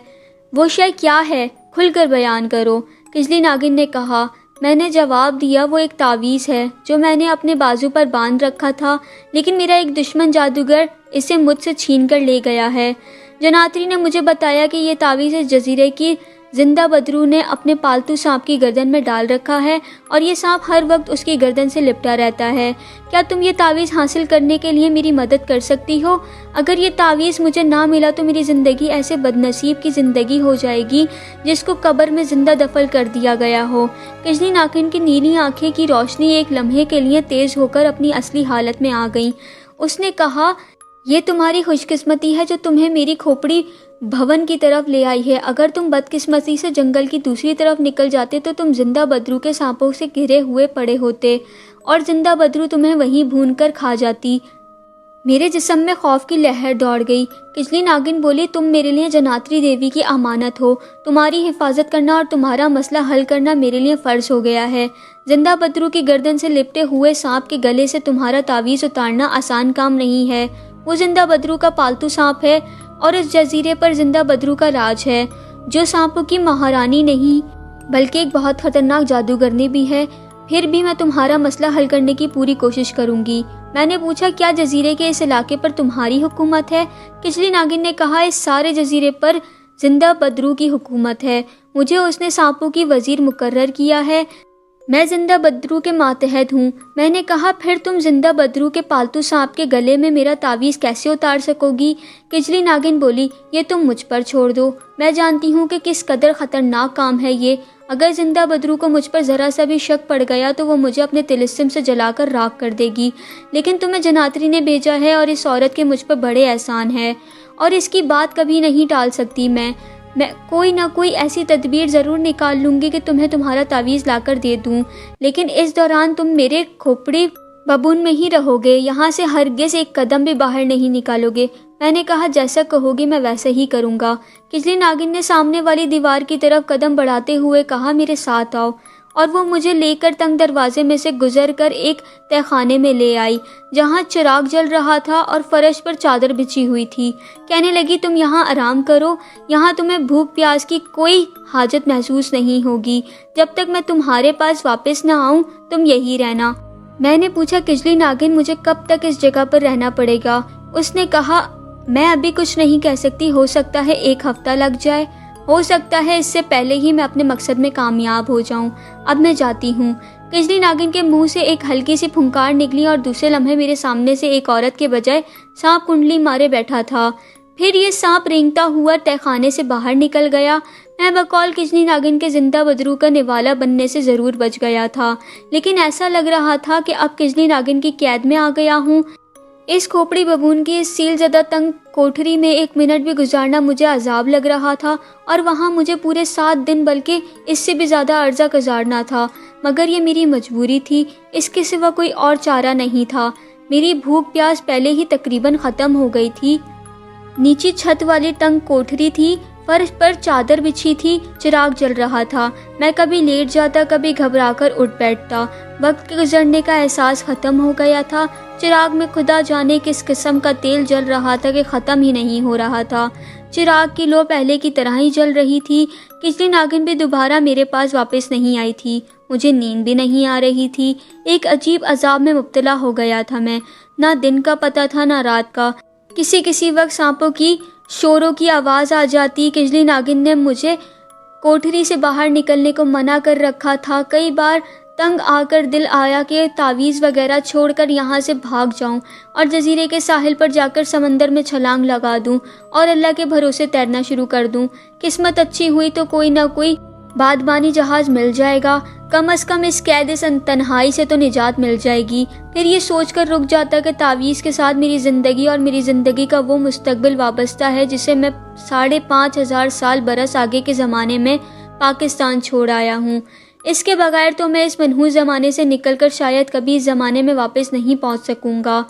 وہ شے کیا ہے؟ کھل کر بیان کرو، کجلی ناگن نے کہا۔ میں نے جواب دیا، وہ ایک تعویذ ہے جو میں نے اپنے بازو پر باندھ رکھا تھا، لیکن میرا ایک دشمن جادوگر اسے مجھ سے چھین کر لے گیا ہے۔ جناتری نے مجھے بتایا کہ یہ تعویذ اس جزیرے کی زندہ بدرو نے اپنے پالتو سانپ کی گردن میں ڈال رکھا ہے اور یہ سانپ ہر وقت اس کی گردن سے لپٹا رہتا ہے۔ کیا تم یہ تعویذ حاصل کرنے کے لیے میری مدد کر سکتی ہو؟ اگر یہ تعویذ مجھے نہ ملا تو میری زندگی ایسے بدنصیب کی زندگی ہو جائے گی جس کو قبر میں زندہ دفن کر دیا گیا ہو۔ کجلی ناگن کی نیلی آنکھیں کی روشنی ایک لمحے کے لیے تیز ہو کر اپنی اصلی حالت میں آ گئی۔ اس نے کہا، یہ تمہاری خوش قسمتی ہے جو تمہیں میری کھوپڑی بھون کی طرف لے آئی ہے۔ اگر تم بدقسمتی سے جنگل کی دوسری طرف نکل جاتے تو تم زندہ بدرو کے سانپوں سے گھرے ہوئے پڑے ہوتے اور زندہ بدرو تمہیں وہیں بھون کر کھا جاتی۔ میرے جسم میں خوف کی لہر دوڑ گئی۔ کجلی ناگن بولی، تم میرے لیے جناتری دیوی کی امانت ہو، تمہاری حفاظت کرنا اور تمہارا مسئلہ حل کرنا میرے لیے فرض ہو گیا ہے۔ زندہ بدرو کی گردن سے لپٹے ہوئے سانپ کے گلے سے تمہارا تعویذ اتارنا آسان کام نہیں ہے۔ وہ زندہ بدرو کا پالتو سانپ ہے اور اس جزیرے پر زندہ بدرو کا راج ہے، جو سانپوں کی مہارانی نہیں بلکہ ایک بہت خطرناک جادوگرنی بھی ہے۔ پھر بھی میں تمہارا مسئلہ حل کرنے کی پوری کوشش کروں گی۔ میں نے پوچھا، کیا جزیرے کے اس علاقے پر تمہاری حکومت ہے؟ کجلی ناگن نے کہا، اس سارے جزیرے پر زندہ بدرو کی حکومت ہے، مجھے اس نے سانپوں کی وزیر مقرر کیا ہے، میں زندہ بدرو کے ماتحت ہوں۔ میں نے کہا، پھر تم زندہ بدرو کے پالتو سانپ کے گلے میں میرا تعویذ کیسے اتار سکو گی؟ کجلی ناگن بولی، یہ تم مجھ پر چھوڑ دو، میں جانتی ہوں کہ کس قدر خطرناک کام ہے یہ۔ اگر زندہ بدرو کو مجھ پر ذرا سا بھی شک پڑ گیا تو وہ مجھے اپنے طلسم سے جلا کر راکھ کر دے گی، لیکن تمہیں جناتری نے بھیجا ہے اور اس عورت کے مجھ پر بڑے احسان ہے اور اس کی بات کبھی نہیں ٹال سکتی۔ میں کوئی نہ کوئی ایسی تدبیر ضرور نکال لوں گی کہ تمہیں تمہارا تعویذ لا کر دے دوں، لیکن اس دوران تم میرے کھوپڑی ببون میں ہی رہو گے، یہاں سے ہرگز ایک قدم بھی باہر نہیں نکالو گے۔ میں نے کہا، جیسا کہو گی میں ویسا ہی کروں گا۔ کجلی ناگن نے سامنے والی دیوار کی طرف قدم بڑھاتے ہوئے کہا، میرے ساتھ آؤ، اور وہ مجھے لے کر تنگ دروازے میں سے گزر کر ایک تہہ خانے میں لے آئی جہاں چراغ جل رہا تھا اور فرش پر چادر بچھی ہوئی تھی۔ کہنے لگی، تم یہاں آرام کرو، یہاں تمہیں بھوک پیاس کی کوئی حاجت محسوس نہیں ہوگی، جب تک میں تمہارے پاس واپس نہ آؤں تم یہی رہنا۔ میں نے پوچھا، کجلی ناگن مجھے کب تک اس جگہ پر رہنا پڑے گا؟ اس نے کہا، میں ابھی کچھ نہیں کہہ سکتی، ہو سکتا ہے 1 ہفتہ لگ جائے، ہو سکتا ہے اس سے پہلے ہی میں اپنے مقصد میں کامیاب ہو جاؤں۔ اب میں جاتی ہوں۔ کجلی ناگن کے منہ سے ایک ہلکی سی پھنکار نکلی اور دوسرے لمحے میرے سامنے سے ایک عورت کے بجائے سانپ کنڈلی مارے بیٹھا تھا۔ پھر یہ سانپ رینگتا ہوا تہخانے سے باہر نکل گیا۔ میں بقول کجلی ناگن کے زندہ بدرو کا نوالا بننے سے ضرور بچ گیا تھا، لیکن ایسا لگ رہا تھا کہ اب کجلی ناگن کی قید میں آ گیا ہوں۔ اس کھوپڑی ببون کی اس سیل زدہ تنگ کوٹھری میں 1 منٹ بھی گزارنا مجھے عذاب لگ رہا تھا، اور وہاں مجھے پورے 7 دن بلکہ اس سے بھی زیادہ عرصہ گزارنا تھا، مگر یہ میری مجبوری تھی، اس کے سوا کوئی اور چارہ نہیں تھا۔ میری بھوک پیاس پہلے ہی تقریباً ختم ہو گئی تھی۔ نیچی چھت والی تنگ کوٹھری تھی، فرش پر چادر بچھی تھی، چراغ جل رہا تھا۔ میں کبھی لیٹ جاتا، کبھی گھبرا کر اٹھ بیٹھتا۔ وقت کے گزرنے کا احساس ختم ہو گیا تھا۔ چراغ میں خدا جانے کس قسم کا تیل جل رہا تھا کہ ختم ہی نہیں ہو رہا تھا۔ چراغ کی لو پہلے کی طرح ہی جل رہی تھی۔ کجلی ناگن بھی دوبارہ میرے پاس واپس نہیں آئی تھی۔ مجھے نیند بھی نہیں آ رہی تھی۔ ایک عجیب عذاب میں مبتلا ہو گیا تھا میں، نہ دن کا پتہ تھا نہ رات کا۔ کسی وقت سانپوں کی شوروں کی آواز آ جاتی۔ کجلی ناگن نے مجھے کوٹھری سے باہر نکلنے کو منع کر رکھا تھا۔ کئی بار تنگ آ کر دل آیا کہ تعویذ وغیرہ چھوڑ کر یہاں سے بھاگ جاؤں اور جزیرے کے ساحل پر جا کر سمندر میں چھلانگ لگا دوں اور اللہ کے بھروسے تیرنا شروع کر دوں۔ قسمت اچھی ہوئی تو کوئی نہ کوئی بادبانی جہاز مل جائے گا، کم از کم اس قید تنہائی سے تو نجات مل جائے گی۔ پھر یہ سوچ کر رک جاتا کہ تعویذ کے ساتھ میری زندگی اور میری زندگی کا وہ مستقبل وابستہ ہے جسے میں 5,500 سال برس آگے کے زمانے میں پاکستان چھوڑ آیا ہوں۔ اس کے بغیر تو میں اس منحوس زمانے سے نکل کر شاید کبھی اس زمانے میں واپس نہیں پہنچ سکوں گا۔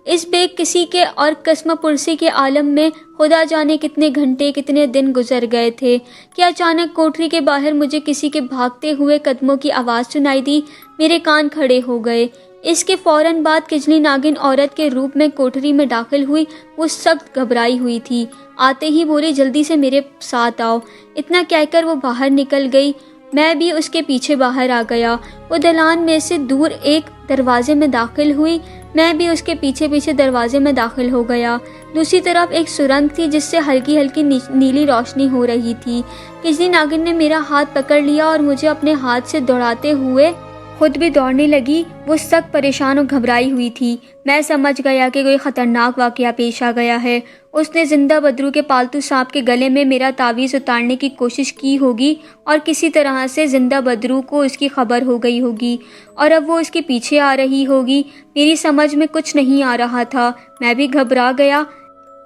اس بے کسی کے اور قسم پرسی کے عالم میں خدا جانے کتنے گھنٹے کتنے دن گزر گئے تھے کہ اچانک کوٹھری کے باہر مجھے کسی کے بھاگتے ہوئے قدموں کی آواز سنائی دی۔ میرے کان کھڑے ہو گئے۔ اس کے فوراً بعد کجلی ناگن عورت کے روپ میں کوٹھری میں داخل ہوئی۔ وہ سخت گھبرائی ہوئی تھی۔ آتے ہی بولی جلدی سے میرے ساتھ آؤ۔ اتنا کہہ کر وہ باہر نکل گئی۔ میں بھی اس کے پیچھے باہر آ گیا۔ وہ دلان میں سے دور ایک دروازے میں داخل ہوئی۔ میں بھی اس کے پیچھے پیچھے دروازے میں داخل ہو گیا۔ دوسری طرف ایک سرنگ تھی جس سے ہلکی ہلکی نیلی روشنی ہو رہی تھی۔ کجلی ناگن نے میرا ہاتھ پکڑ لیا اور مجھے اپنے ہاتھ سے دوڑاتے ہوئے خود بھی دوڑنے لگی۔ وہ سخت پریشان اور گھبرائی ہوئی تھی۔ میں سمجھ گیا کہ کوئی خطرناک واقعہ پیش آ گیا ہے۔ اس نے زندہ بدرو کے پالتو سانپ کے گلے میں میرا تعویذ اتارنے کی کوشش کی ہوگی اور کسی طرح سے زندہ بدرو کو اس کی خبر ہو گئی ہوگی اور اب وہ اس کے پیچھے آ رہی ہوگی۔ میری سمجھ میں کچھ نہیں آ رہا تھا۔ میں بھی گھبرا گیا۔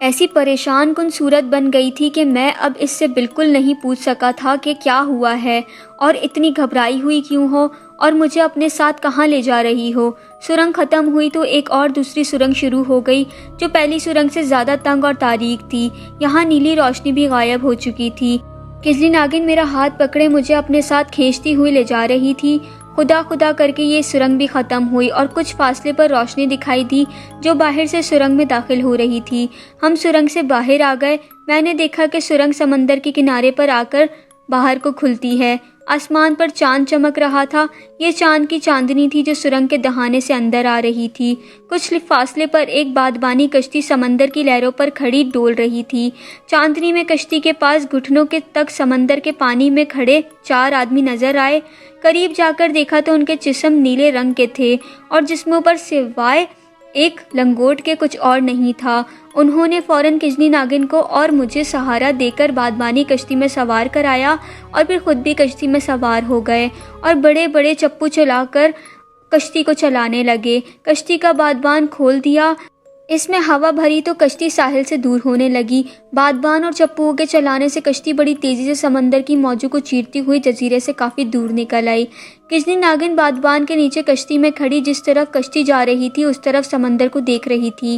ایسی پریشان کن صورت بن گئی تھی کہ میں اب اس سے بالکل نہیں پوچھ سکا تھا کہ کیا ہوا ہے اور اتنی گھبرائی ہوئی کیوں ہو اور مجھے اپنے ساتھ کہاں لے جا رہی ہو۔ سرنگ ختم ہوئی تو ایک اور دوسری سرنگ شروع ہو گئی جو پہلی سرنگ سے زیادہ تنگ اور تاریک تھی۔ یہاں نیلی روشنی بھی غائب ہو چکی تھی۔ کجلی ناگن میرا ہاتھ پکڑے مجھے اپنے ساتھ کھینچتی ہوئی لے جا رہی تھی۔ خدا خدا کر کے یہ سرنگ بھی ختم ہوئی اور کچھ فاصلے پر روشنی دکھائی دی جو باہر سے سرنگ میں داخل ہو رہی تھی۔ ہم سرنگ سے باہر آ گئے۔ میں نے دیکھا کہ سرنگ سمندر کے کنارے پر آ کر باہر کو کھلتی ہے۔ آسمان پر چاند چمک رہا تھا۔ یہ چاند کی چاندنی تھی جو سرنگ کے دہانے سے اندر آ رہی تھی۔ کچھ فاصلے پر ایک بادبانی کشتی سمندر کی لہروں پر کھڑی ڈول رہی تھی۔ چاندنی میں کشتی کے پاس گھٹنوں کے تک سمندر کے پانی میں کھڑے 4 آدمی نظر آئے۔ قریب جا کر دیکھا تو ان کے جسم نیلے رنگ کے تھے اور جسموں پر سوائے ایک لنگوٹ کے کچھ اور نہیں تھا۔ انہوں نے فوراً کجلی ناگن کو اور مجھے سہارا دے کر بادبانی کشتی میں سوار کرایا اور پھر خود بھی کشتی میں سوار ہو گئے اور بڑے بڑے چپو چلا کر کشتی کو چلانے لگے۔ کشتی کا بادبان کھول دیا۔ اس میں ہوا بھری تو کشتی ساحل سے دور ہونے لگی۔ بادبان اور چپوؤں کے چلانے سے کشتی بڑی تیزی سے سمندر کی موجوں کو چیرتی ہوئی جزیرے سے کافی دور نکل آئی۔ کجلی ناگن بادبان کے نیچے کشتی میں کھڑی جس طرف کشتی جا رہی تھی اس طرف سمندر کو دیکھ رہی تھی۔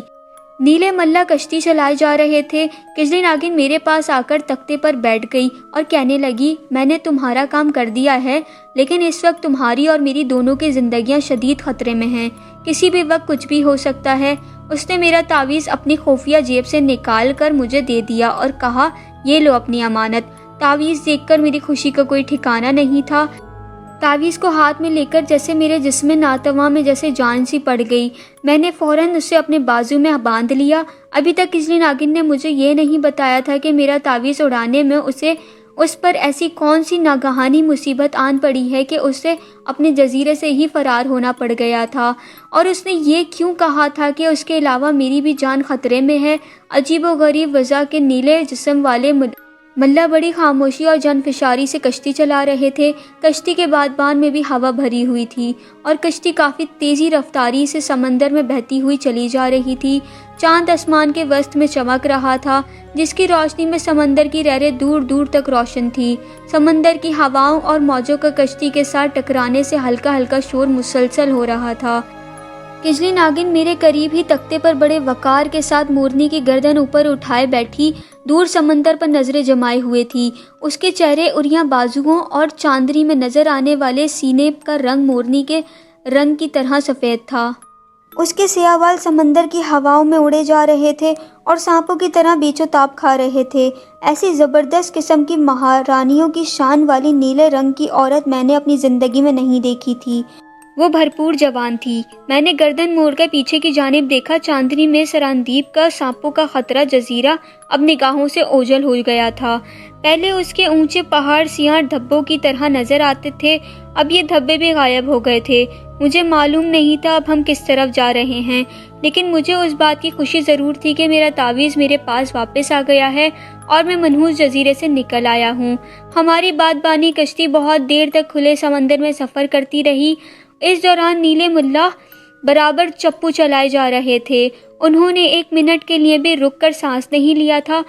نیلے ملا کشتی چلائے جا رہے تھے۔ کجلی ناگن میرے پاس آ کر تختے پر بیٹھ گئی اور کہنے لگی، میں نے تمہارا کام کر دیا ہے، لیکن اس وقت تمہاری اور میری دونوں کی زندگیاں شدید خطرے میں ہیں۔ کسی بھی وقت کچھ بھی ہو سکتا ہے۔ اس نے میرا تعویذ اپنی خفیہ جیب سے نکال کر مجھے دے دیا اور کہا، یہ لو اپنی امانت۔ تعویذ دیکھ کر میری خوشی کا کوئی ٹھکانہ نہیں تھا۔ تعویذ کو ہاتھ میں لے کر جیسے میرے جسم ناتواں میں جیسے جان سی پڑ گئی۔ میں نے فوراً اسے اپنے بازو میں باندھ لیا۔ ابھی تک کجلی ناگن نے مجھے یہ نہیں بتایا تھا کہ میرا تعویذ اڑانے میں اسے اس پر ایسی کون سی ناگہانی مصیبت آن پڑی ہے کہ اسے اپنے جزیرے سے ہی فرار ہونا پڑ گیا تھا؟ اور اس نے یہ کیوں کہا تھا کہ اس کے علاوہ میری بھی جان خطرے میں ہے؟ عجیب و غریب وضع کے نیلے جسم والے ملا بڑی خاموشی اور جان فشاری سے کشتی چلا رہے تھے۔ کشتی کے بادبان میں بھی ہوا بھری ہوئی تھی اور کشتی کافی تیزی رفتاری سے سمندر میں بہتی ہوئی چلی جا رہی تھی۔ چاند آسمان کے وسط میں چمک رہا تھا، جس کی روشنی میں سمندر کی لہریں دور دور تک روشن تھی۔ سمندر کی ہواؤں اور موجوں کا کشتی کے ساتھ ٹکرانے سے ہلکا ہلکا شور مسلسل ہو رہا تھا۔ کجلی ناگن میرے قریب ہی تختے پر بڑے وقار کے ساتھ مورنی کی گردن اوپر اٹھائے بیٹھی دور سمندر پر نظریں جمائے ہوئے تھی۔ اس کے چہرے، اریاں، بازوؤں اور چاندنی میں نظر آنے والے سینے کا رنگ مورنی کے رنگ کی طرح سفید تھا۔ اس کے سیاہ بال سمندر کی ہواؤں میں اڑے جا رہے تھے اور سانپوں کی طرح بیچو تاب کھا رہے تھے۔ ایسی زبردست قسم کی مہارانیوں کی شان والی نیلے رنگ کی عورت میں نے اپنی زندگی میں نہیں دیکھی تھی۔ وہ بھرپور جوان تھی۔ میں نے گردن موڑ کر پیچھے کی جانب دیکھا۔ چاندنی میں سراندیپ کا سانپوں کا خطرہ جزیرہ اب نگاہوں سے اوجھل ہو گیا تھا۔ پہلے اس کے اونچے پہاڑ سیاہ دھبوں کی طرح نظر آتے تھے، اب یہ دھبے بھی غائب ہو گئے تھے۔ مجھے معلوم نہیں تھا اب ہم کس طرف جا رہے ہیں، لیکن مجھے اس بات کی خوشی ضرور تھی کہ میرا تعویذ میرے پاس واپس آ گیا ہے اور میں منحوس جزیرے سے نکل آیا ہوں۔ ہماری بادبانی کشتی بہت دیر تک کھلے سمندر میں سفر کرتی رہی۔ اس دوران نیلے ملا برابر چپو چلائے جا رہے تھے۔ انہوں نے ایک منٹ کے لیے بھی رک کر سانس نہیں لیا تھا۔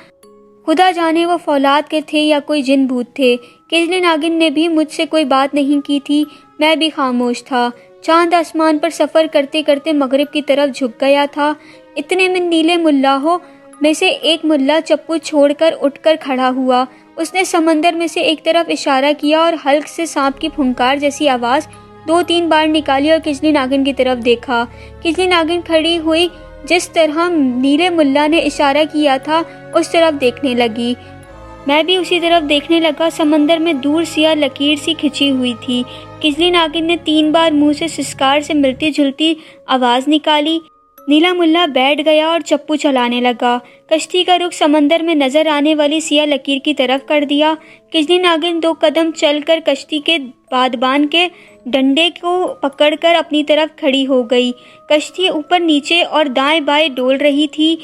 خدا جانے وہ فولاد کے تھے یا کوئی جن بھوت تھے۔ کجلی ناگن نے بھی مجھ سے کوئی بات نہیں کی تھی، میں بھی خاموش تھا۔ چاند آسمان پر سفر کرتے کرتے مغرب کی طرف جھک گیا تھا۔ اتنے میں نیلے ملاحوں میں سے ایک ملا چپو چھوڑ کر اٹھ کر کھڑا ہوا۔ اس نے سمندر میں سے ایک طرف اشارہ کیا اور حلق سے سانپ کی پھنکار جیسی آواز 2-3 بار نکالی اور کجلی ناگن کی طرف دیکھا۔ کجلی ناگن کھڑی ہوئی، جس طرح نیلے ملا نے اشارہ کیا تھا اس طرف دیکھنے لگی۔ میں بھی اسی طرف دیکھنے لگا۔ سمندر میں دور سیاہ لکیر سی کھچی ہوئی تھی۔ کجلی ناگن نے 3 بار منہ سے سسکار سے ملتی جلتی آواز نکالی۔ نیلا ملا بیٹھ گیا اور چپو چلانے لگا۔ کشتی کا رخ سمندر میں نظر آنے والی سیاہ لکیر کی طرف کر دیا۔ کجلی ناگن 2 قدم چل کر کشتی کے بادبان کے ڈنڈے کو پکڑ کر اپنی طرف کھڑی ہو گئی۔ کشتی اوپر نیچے اور دائیں بائیں ڈول رہی تھی۔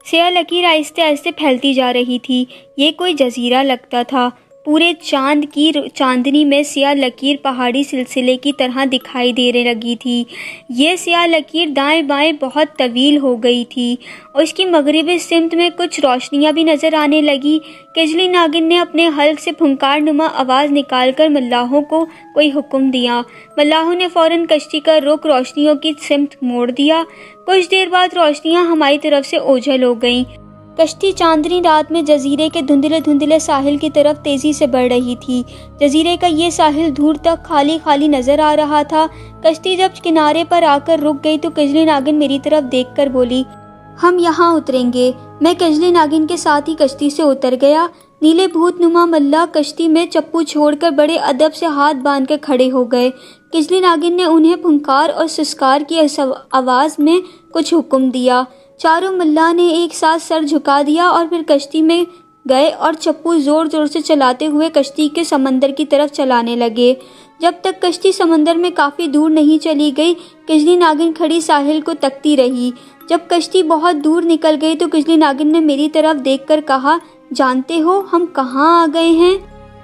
سیاہ لکیر آہستہ آہستہ پھیلتی جا رہی تھی۔ یہ کوئی جزیرہ لگتا تھا۔ پورے چاند کی چاندنی میں سیاہ لکیر پہاڑی سلسلے کی طرح دکھائی دینے لگی تھی۔ یہ سیاہ لکیر دائیں بائیں بہت طویل ہو گئی تھی۔ اس کی مغربی سمت میں کچھ روشنیاں بھی نظر آنے لگی۔ کجلی ناگن نے اپنے حلق سے پھنکار نما آواز نکال کر ملاحوں کو کوئی حکم دیا۔ ملاحوں نے فوراً کشتی کا رخ روشنیوں کی سمت موڑ دیا۔ کچھ دیر بعد روشنیاں ہماری طرف سے اوجھل ہو گئیں۔ کشتی چاندنی رات میں جزیرے کے دھندلے دھندلے ساحل کی طرف تیزی سے بڑھ رہی تھی۔ جزیرے کا یہ ساحل دور تک خالی خالی نظر آ رہا تھا۔ کشتی جب کنارے پر آ کر رک گئی تو کجلی ناگن میری طرف دیکھ کر بولی، ہم یہاں اتریں گے۔ میں کجلی ناگن کے ساتھ ہی کشتی سے اتر گیا۔ نیلے بھوت نما ملا کشتی میں چپو چھوڑ کر بڑے ادب سے ہاتھ باندھ کر کھڑے ہو گئے۔ کجلی ناگن نے انہیں پھنکار اور سسکار کی آواز میں کچھ حکم دیا۔ چاروں ملا نے ایک ساتھ سر جھکا دیا اور پھر کشتی میں گئے اور چپو زور زور سے چلاتے ہوئے کشتی کے سمندر کی طرف چلانے لگے۔ جب تک کشتی سمندر میں کافی دور نہیں چلی گئی، کجلی ناگن کھڑی ساحل کو تکتی رہی۔ جب کشتی بہت دور نکل گئی تو کجلی ناگن نے میری طرف دیکھ کر کہا، جانتے ہو ہم کہاں آ گئے ہیں؟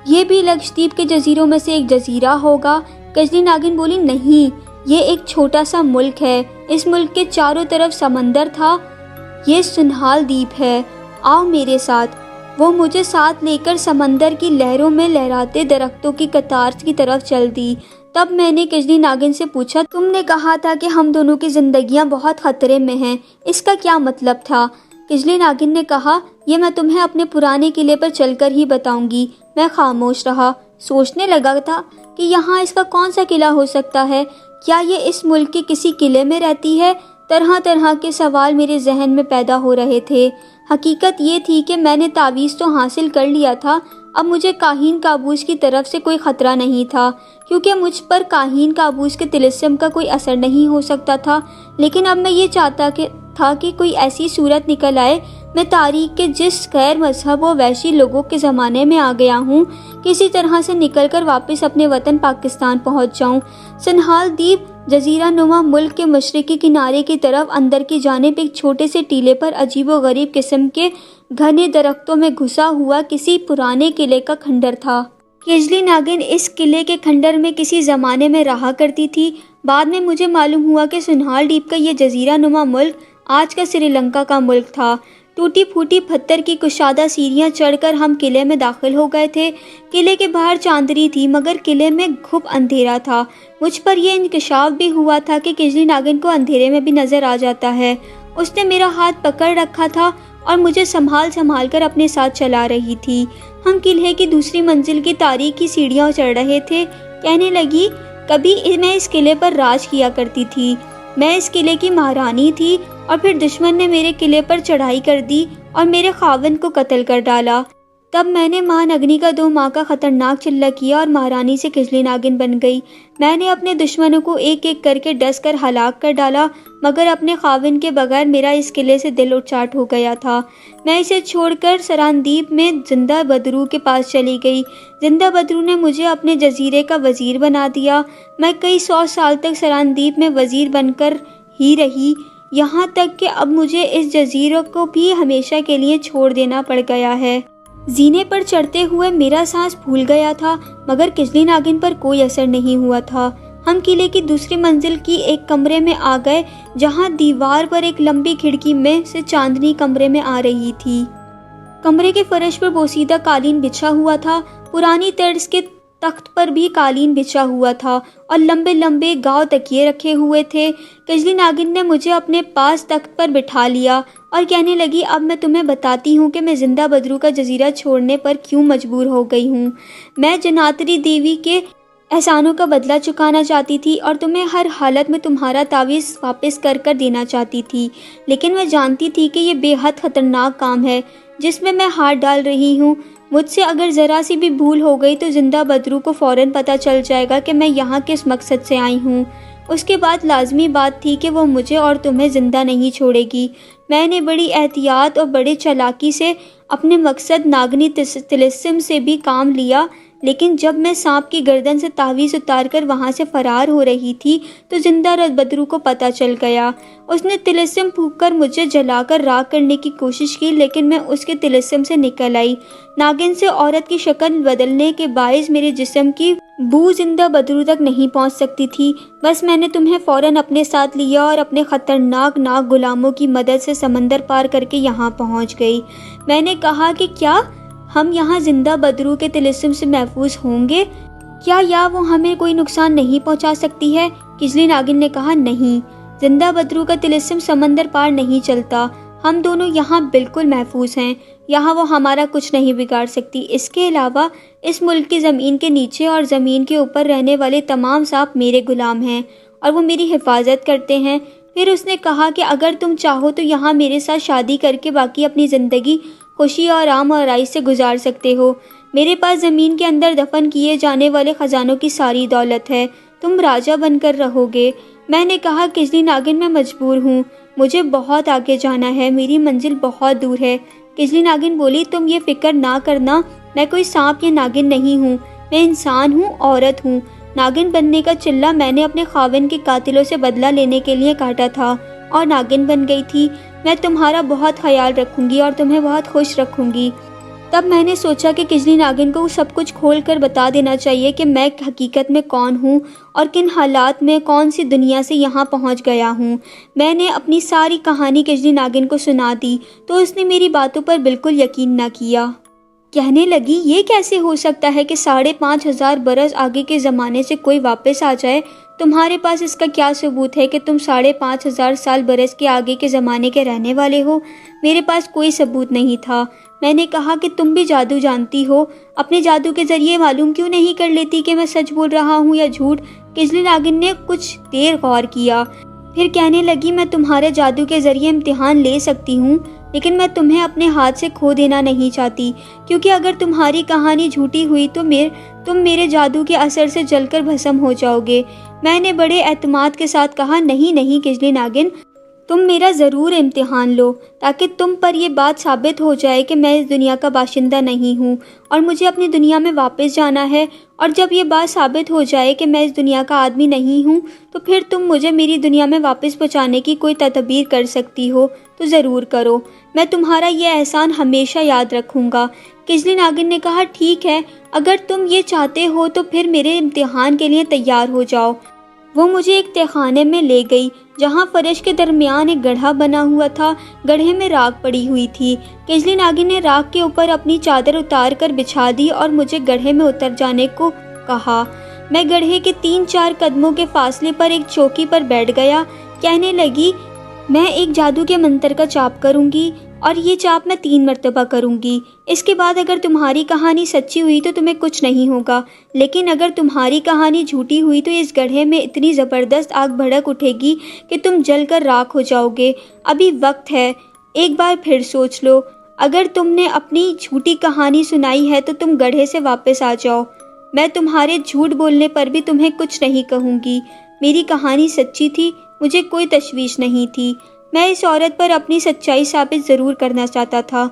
یہ بھی لکشدیپ کے جزیروں میں سے ایک جزیرہ ہوگا۔ کجلی ناگن بولی، نہیں، یہ ایک چھوٹا سا ملک ہے۔ اس ملک کے چاروں طرف سمندر تھا۔ یہ سنہال دیپ ہے، آؤ میرے ساتھ۔ وہ مجھے ساتھ لے کر سمندر کی لہروں میں لہراتے درختوں کی قطار کی طرف چل دی۔ تب میں نے کجلی ناگن سے پوچھا، تم نے کہا تھا کہ ہم دونوں کی زندگیاں بہت خطرے میں ہیں، اس کا کیا مطلب تھا؟ کجلی ناگن نے کہا، یہ میں تمہیں اپنے پرانے قلعے پر چل کر ہی بتاؤں گی۔ میں خاموش رہا، سوچنے لگا تھا کہ یہاں اس کا کون سا قلعہ ہو سکتا ہے؟ کیا یہ اس ملک کے کسی قلعے میں رہتی ہے؟ طرح طرح کے سوال میرے ذہن میں پیدا ہو رہے تھے۔ حقیقت یہ تھی کہ میں نے تعویذ تو حاصل کر لیا تھا، اب مجھے کاہین کابوس کی طرف سے کوئی خطرہ نہیں تھا، کیونکہ مجھ پر کاہین کابوس کے طلسم کا کوئی اثر نہیں ہو سکتا تھا۔ لیکن اب میں یہ چاہتا تھا کہ کوئی ایسی صورت نکل آئے میں تاریخ کے جس غیر مذہب و وحشی لوگوں کے زمانے میں آ گیا ہوں، کسی طرح سے نکل کر واپس اپنے وطن پاکستان پہنچ جاؤں۔ سنہال دیپ جزیرہ نما ملک کے مشرقی کنارے کی طرف اندر کی جانب ایک چھوٹے سے ٹیلے پر عجیب و غریب قسم کے گھنے درختوں میں گھسا ہوا کسی پرانے قلعے کا کھنڈر تھا۔ کجلی ناگن اس قلعے کے کھنڈر میں کسی زمانے میں رہا کرتی تھی۔ بعد میں مجھے معلوم ہوا کہ سنہال ڈیپ کا یہ جزیرہ نما ملک آج کا سری لنکا کا ملک تھا۔ ٹوٹی پھوٹی پتھر کی کشادہ سیڑھیاں چڑھ کر ہم قلعے میں داخل ہو گئے تھے۔ قلعے کے باہر چاندنی تھی مگر قلعے میں گھپ اندھیرا تھا۔ مجھ پر یہ انکشاف بھی ہوا تھا کہ کجلی ناگن کو اندھیرے میں بھی نظر آ جاتا ہے۔ اس نے میرا ہاتھ پکڑ رکھا تھا اور مجھے سنبھال کر اپنے ساتھ چلا رہی تھی۔ ہم قلعے کی دوسری منزل کی تاریکی سیڑھیاں چڑھ رہے تھے۔ کہنے لگی، کبھی میں اس قلعے پر راج کیا کرتی تھی، میں اس قلعے کی مہارانی تھی، اور پھر دشمن نے میرے قلعے پر چڑھائی کر دی اور میرے خاوند کو قتل کر ڈالا۔ تب میں نے ماں نگنی کا 2 ماہ کا خطرناک چلہ کیا اور مہارانی سے کجلی ناگن بن گئی۔ میں نے اپنے دشمنوں کو ایک ایک کر کے ڈس کر ہلاک کر ڈالا، مگر اپنے خاوند کے بغیر میرا اس قلعے سے دل اچاٹ ہو گیا تھا۔ میں اسے چھوڑ کر سراندیپ میں زندہ بدرو کے پاس چلی گئی۔ زندہ بدرو نے مجھے اپنے جزیرے کا وزیر بنا دیا۔ میں کئی 100 سال تک سراندیپ میں وزیر بن کر ہی رہی، یہاں تک کہ اب مجھے اس جزیرے کو بھی ہمیشہ کے لیے چھوڑ دینا پڑ گیا ہے۔ زینے پر چڑھتے ہوئے میرا سانس پھول گیا تھا مگر کجلی ناگن پر کوئی اثر نہیں ہوا تھا۔ ہم قلعے کی دوسری منزل کی ایک کمرے میں آ گئے جہاں دیوار پر ایک لمبی کھڑکی میں سے چاندنی کمرے میں آ رہی تھی۔ کمرے کے فرش پر بوسیدہ قالین بچھا ہوا تھا، پرانی طرز کے تخت پر بھی قالین بچھا ہوا تھا اور لمبے لمبے گاؤ تکیے رکھے ہوئے تھے۔ کجلی ناگن نے مجھے اپنے پاس تخت پر بٹھا لیا اور کہنے لگی، اب میں تمہیں بتاتی ہوں کہ میں زندہ بدرو کا جزیرہ چھوڑنے پر کیوں مجبور ہو گئی ہوں۔ میں جناتری دیوی کے احسانوں کا بدلہ چکانا چاہتی تھی اور تمہیں ہر حالت میں تمہارا تعویذ واپس کر دینا چاہتی تھی، لیکن میں جانتی تھی کہ یہ بے حد خطرناک کام ہے جس میں ہاتھ ڈال رہی ہوں۔ مجھ سے اگر ذرا سی بھی بھول ہو گئی تو زندہ بدرو کو فوراً پتہ چل جائے گا کہ میں یہاں کس مقصد سے آئی ہوں۔ اس کے بعد لازمی بات تھی کہ وہ مجھے اور تمہیں زندہ نہیں چھوڑے گی۔ میں نے بڑی احتیاط اور بڑے چالاکی سے اپنے مقصد ناگنی طلسم سے بھی کام لیا، لیکن جب میں سانپ کی گردن سے تعویذ اتار کر وہاں سے فرار ہو رہی تھی تو زندہ بدرو کو پتہ چل گیا۔ اس نے طلسم پھونک کر مجھے جلا کر راکھ کرنے کی کوشش کی، لیکن میں اس کے طلسم سے نکل آئی۔ ناگن سے عورت کی شکل بدلنے کے باعث میرے جسم کی بو زندہ بدرو تک نہیں پہنچ سکتی تھی۔ بس میں نے تمہیں فوراً اپنے ساتھ لیا اور اپنے خطرناک غلاموں کی مدد سے سمندر پار کر کے یہاں پہنچ گئی۔ میں نے کہا کہ کیا ہم یہاں زندہ بدرو کے طلسم سے محفوظ ہوں گے؟ کیا یا وہ ہمیں کوئی نقصان نہیں پہنچا سکتی ہے؟ کجلی ناگن نے کہا، نہیں، زندہ بدرو کا طلسم سمندر پار نہیں چلتا، ہم دونوں یہاں بالکل محفوظ ہیں، یہاں وہ ہمارا کچھ نہیں بگاڑ سکتی۔ اس کے علاوہ اس ملک کی زمین کے نیچے اور زمین کے اوپر رہنے والے تمام سانپ میرے غلام ہیں اور وہ میری حفاظت کرتے ہیں۔ پھر اس نے کہا کہ اگر تم چاہو تو یہاں میرے ساتھ شادی کر کے باقی اپنی زندگی خوشی اور آرام اور آرائش سے گزار سکتے ہو۔ میرے پاس زمین کے اندر دفن کیے جانے والے خزانوں کی ساری دولت ہے، تم راجہ بن کر رہو گے۔ میں نے کہا، کجلی ناگن میں مجبور ہوں، مجھے بہت آگے جانا ہے، میری منزل بہت دور ہے۔ کجلی ناگن بولی، تم یہ فکر نہ کرنا، میں کوئی سانپ یا ناگن نہیں ہوں، میں انسان ہوں، عورت ہوں۔ ناگن بننے کا چلہ میں نے اپنے خاوند کے قاتلوں سے بدلہ لینے کے لیے کاٹا تھا اور ناگن بن گئی تھی۔ میں تمہارا بہت خیال رکھوں گی اور تمہیں بہت خوش رکھوں گی۔ تب میں نے سوچا کہ کجلی ناگن کو سب کچھ کھول کر بتا دینا چاہیے کہ میں حقیقت میں کون ہوں اور کن حالات میں کون سی دنیا سے یہاں پہنچ گیا ہوں۔ میں نے اپنی ساری کہانی کجلی ناگن کو سنا دی تو اس نے میری باتوں پر بالکل یقین نہ کیا۔ کہنے لگی، یہ کیسے ہو سکتا ہے کہ 5,500 برس آگے کے زمانے سے کوئی واپس آ جائے؟ تمہارے پاس اس کا کیا ثبوت ہے کہ تم 5,500 سال برس کے آگے کے زمانے کے رہنے والے ہو؟ میرے پاس کوئی ثبوت نہیں تھا۔ میں نے کہا کہ تم بھی جادو جانتی ہو، اپنے جادو کے ذریعے معلوم کیوں نہیں کر لیتی کہ میں سچ بول رہا ہوں یا جھوٹ؟ کجلی ناگن نے کچھ دیر غور کیا، پھر کہنے لگی، میں تمہارے جادو کے ذریعے امتحان لے سکتی ہوں، لیکن میں تمہیں اپنے ہاتھ سے کھو دینا نہیں چاہتی، کیونکہ اگر تمہاری کہانی جھوٹی ہوئی تو تم میرے جادو کے اثر سے جل کر بھسم ہو جاؤ گے۔ میں نے بڑے اعتماد کے ساتھ کہا، نہیں کجلی ناگن، تم میرا ضرور امتحان لو تاکہ تم پر یہ بات ثابت ہو جائے کہ میں اس دنیا کا باشندہ نہیں ہوں اور مجھے اپنی دنیا میں واپس جانا ہے، اور جب یہ بات ثابت ہو جائے کہ میں اس دنیا کا آدمی نہیں ہوں تو پھر تم مجھے میری دنیا میں واپس پہنچانے کی کوئی تدبیر کر سکتی ہو تو ضرور کرو، میں تمہارا یہ احسان ہمیشہ یاد رکھوں گا۔ کجلی ناگن نے کہا ٹھیک ہے، اگر تم یہ چاہتے ہو تو پھر میرے امتحان کے لیے تیار ہو جاؤ۔ وہ مجھے ایک تہخانے میں لے گئی جہاں فرش کے درمیان ایک گڑھا بنا ہوا تھا، گڑھے میں راکھ پڑی ہوئی تھی۔ کجلی ناگن نے راکھ کے اوپر اپنی چادر اتار کر بچھا دی اور مجھے گڑھے میں اتر جانے کو کہا۔ میں گڑھے کے 3-4 قدموں کے فاصلے پر ایک چوکی پر بیٹھ گیا، کہنے لگی میں ایک جادو کے منتر کا جاپ کروں گی اور یہ جاپ میں 3 مرتبہ کروں گی، اس کے بعد اگر تمہاری کہانی سچی ہوئی تو تمہیں کچھ نہیں ہوگا، لیکن اگر تمہاری کہانی جھوٹی ہوئی تو اس گڑھے میں اتنی زبردست آگ بھڑک اٹھے گی کہ تم جل کر راکھ ہو جاؤ گے۔ ابھی وقت ہے، ایک بار پھر سوچ لو، اگر تم نے اپنی جھوٹی کہانی سنائی ہے تو تم گڑھے سے واپس آ جاؤ، میں تمہارے جھوٹ بولنے پر بھی تمہیں کچھ نہیں کہوں گی۔ میری کہانی سچی تھی، مجھے کوئی تشویش نہیں تھی، میں اس عورت پر اپنی سچائی ثابت ضرور کرنا چاہتا تھا،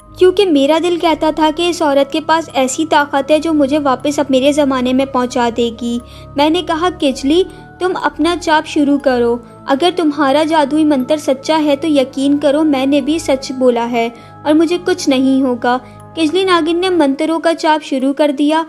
کیونکہ میرا دل کہتا تھا کہ اس عورت کے پاس ایسی طاقت ہے جو مجھے واپس اب میرے زمانے میں پہنچا دے گی۔ میں نے کہا کجلی تم اپنا جاپ شروع کرو، اگر تمہارا جادوئی منتر سچا ہے تو یقین کرو میں نے بھی سچ بولا ہے اور مجھے کچھ نہیں ہوگا۔ کجلی ناگن نے منتروں کا جاپ شروع کر دیا۔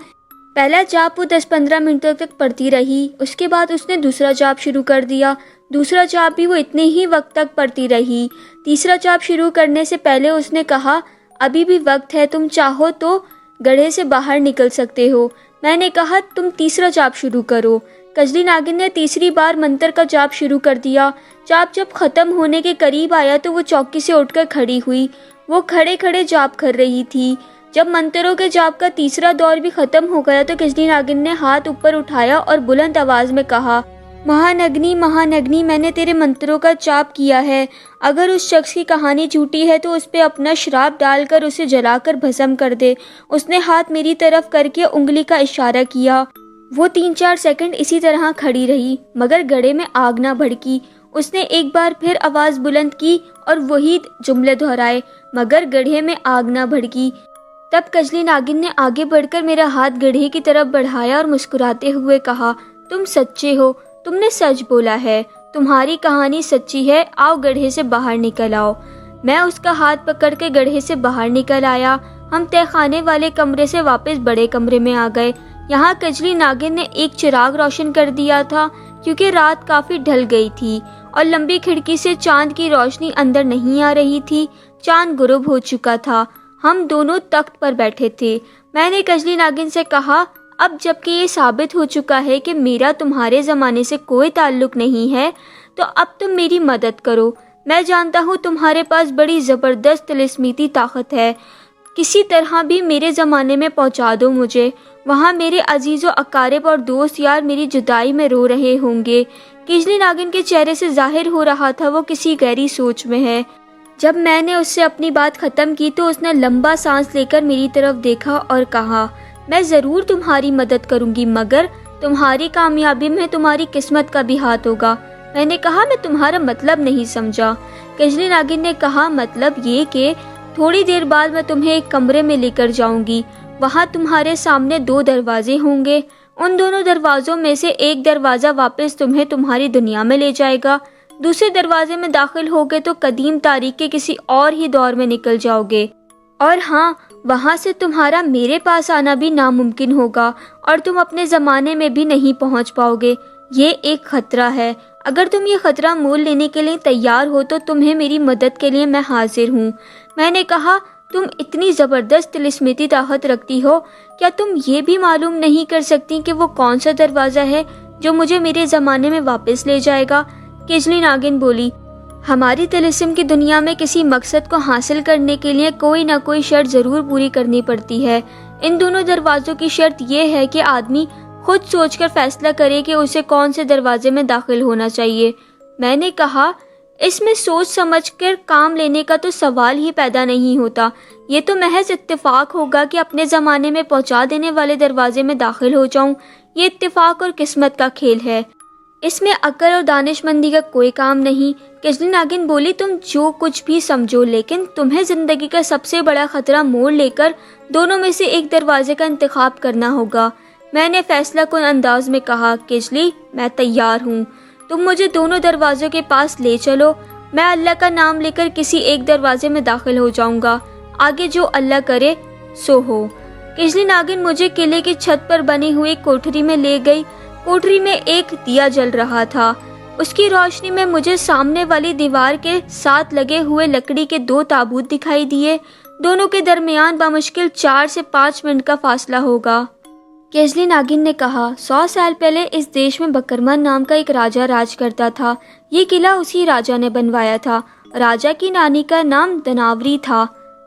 پہلا جاپ وہ 10-15 منٹوں تک پڑھتی رہی، اس کے بعد اس نے دوسرا جاپ شروع کر دیا، دوسرا جاپ بھی وہ اتنے ہی وقت تک پڑھتی رہی۔ تیسرا جاپ شروع کرنے سے پہلے اس نے کہا ابھی بھی وقت ہے، تم چاہو تو گڑھے سے باہر نکل سکتے ہو۔ میں نے کہا تم تیسرا جاپ شروع کرو۔ کجلی ناگن نے تیسری بار منتر کا جاپ شروع کر دیا۔ جاپ جب ختم ہونے کے قریب آیا تو وہ چوکی سے اٹھ کر کھڑی ہوئی، وہ کھڑے کھڑے جاپ کر رہی تھی۔ جب منتروں کے جاپ کا تیسرا دور بھی ختم ہو گیا تو کجلی ناگن نے ہاتھ اوپر اٹھایا اور بلند آواز میں کہا مہانگنی مہانگنی، میں نے تیرے منتروں کا جاپ کیا ہے، اگر اس شخص کی کہانی جھوٹی ہے تو اس پہ اپنا شراپ ڈال کر اسے جلا کر بھسم کر دے۔ اس نے ہاتھ میری طرف کر کے انگلی کا اشارہ کیا۔ وہ 3-4 سیکنڈ اسی طرح کھڑی رہی مگر گڑھے میں آگ نہ بھڑکی۔ اس نے ایک بار پھر آواز بلند کی اور وہی جملے دہرائے مگر گڑھے میں آگ نہ بھڑکی۔ تب کجلی ناگن نے آگے بڑھ کر میرا ہاتھ گڑھے کی طرف بڑھایا اور مسکراتے ہوئے کہا تم سچے ہو، تم نے سچ بولا ہے، تمہاری کہانی سچی ہے، آؤ گڑھے سے باہر نکل آؤ۔ میں اس کا ہاتھ پکڑ کے گڑھے سے باہر نکل آیا۔ ہم تہ خانے والے کمرے سے واپس بڑے کمرے میں آ گئے۔ یہاں کجلی ناگن نے ایک چراغ روشن کر دیا تھا کیونکہ رات کافی ڈھل گئی تھی اور لمبی کھڑکی سے چاند کی روشنی اندر نہیں آ رہی تھی۔ چاند غروب ہو چکا تھا، ہم دونوں تخت پر بیٹھے تھے۔ میں نے کجلی ناگن سے کہا اب جب کہ یہ ثابت ہو چکا ہے کہ میرا تمہارے زمانے سے کوئی تعلق نہیں ہے تو اب تم میری مدد کرو۔ میں جانتا ہوں تمہارے پاس بڑی زبردست طلسمیتی طاقت ہے، کسی طرح بھی میرے زمانے میں پہنچا دو مجھے، وہاں میرے عزیز و اقارب اور دوست یار میری جدائی میں رو رہے ہوں گے۔ کجلی ناگن کے چہرے سے ظاہر ہو رہا تھا وہ کسی گہری سوچ میں ہے۔ جب میں نے اس سے اپنی بات ختم کی تو اس نے لمبا سانس لے کر میری طرف دیکھا اور کہا میں ضرور تمہاری مدد کروں گی مگر تمہاری کامیابی میں تمہاری قسمت کا بھی ہاتھ ہوگا۔ میں نے کہا میں تمہارا مطلب نہیں سمجھا۔ کجلی ناگن نے کہا مطلب یہ کہ تھوڑی دیر بعد میں تمہیں ایک کمرے میں لے کر جاؤں گی، وہاں تمہارے سامنے 2 دروازے ہوں گے، ان دونوں دروازوں میں سے ایک دروازہ واپس تمہیں تمہاری دنیا میں لے جائے گا، دوسرے دروازے میں داخل ہوگے تو قدیم تاریخ کے کسی اور ہی دور میں نکل جاؤ گے، اور ہاں وہاں سے تمہارا میرے پاس آنا بھی ناممکن ہوگا اور تم اپنے زمانے میں بھی نہیں پہنچ پاؤ گے۔ یہ ایک خطرہ ہے، اگر تم یہ خطرہ مول لینے کے لیے تیار ہو تو تمہیں میری مدد کے لیے میں حاضر ہوں۔ میں نے کہا تم اتنی زبردست طلسمیتی طاقت رکھتی ہو، کیا تم یہ بھی معلوم نہیں کر سکتی کہ وہ کون سا دروازہ ہے جو مجھے میرے زمانے میں واپس لے جائے گا؟ کجلی ناگن بولی ہماری طلسم کی دنیا میں کسی مقصد کو حاصل کرنے کے لیے کوئی نہ کوئی شرط ضرور پوری کرنی پڑتی ہے۔ ان دونوں دروازوں کی شرط یہ ہے کہ آدمی خود سوچ کر فیصلہ کرے کہ اسے کون سے دروازے میں داخل ہونا چاہیے۔ میں نے کہا اس میں سوچ سمجھ کر کام لینے کا تو سوال ہی پیدا نہیں ہوتا، یہ تو محض اتفاق ہوگا کہ اپنے زمانے میں پہنچا دینے والے دروازے میں داخل ہو جاؤں۔ یہ اتفاق اور قسمت کا کھیل ہے، اس میں عقل اور دانش مندی کا کوئی کام نہیں۔ کجلی ناگن بولی تم جو کچھ بھی سمجھو، لیکن تمہیں زندگی کا سب سے بڑا خطرہ موڑ لے کر دونوں میں سے ایک دروازے کا انتخاب کرنا ہوگا۔ میں نے فیصلہ کن انداز میں کہا، کجلی میں تیار ہوں، تم مجھے دونوں دروازوں کے پاس لے چلو، میں اللہ کا نام لے کر کسی ایک دروازے میں داخل ہو جاؤں گا، آگے جو اللہ کرے سو ہو۔ کجلی ناگن مجھے قلعے کی چھت پر بنی ہوئی کوٹھری میں لے گئی۔ کوٹھری میں ایک دیا جل رہا تھا، اس کی روشنی میں مجھے سامنے والی دیوار کے ساتھ لگے ہوئے لکڑی کے 2 تابوت دکھائی دیے، دونوں کے درمیان بمشکل 4 سے 5 منٹ کا فاصلہ ہوگا۔ کجلی ناگن نے کہا، 100 سال پہلے اس دیش میں بکرما نام کا ایک راجہ راج کرتا تھا، یہ قلعہ اسی راجہ نے بنوایا تھا۔ راجہ کی نانی کا نام دناوری تھا۔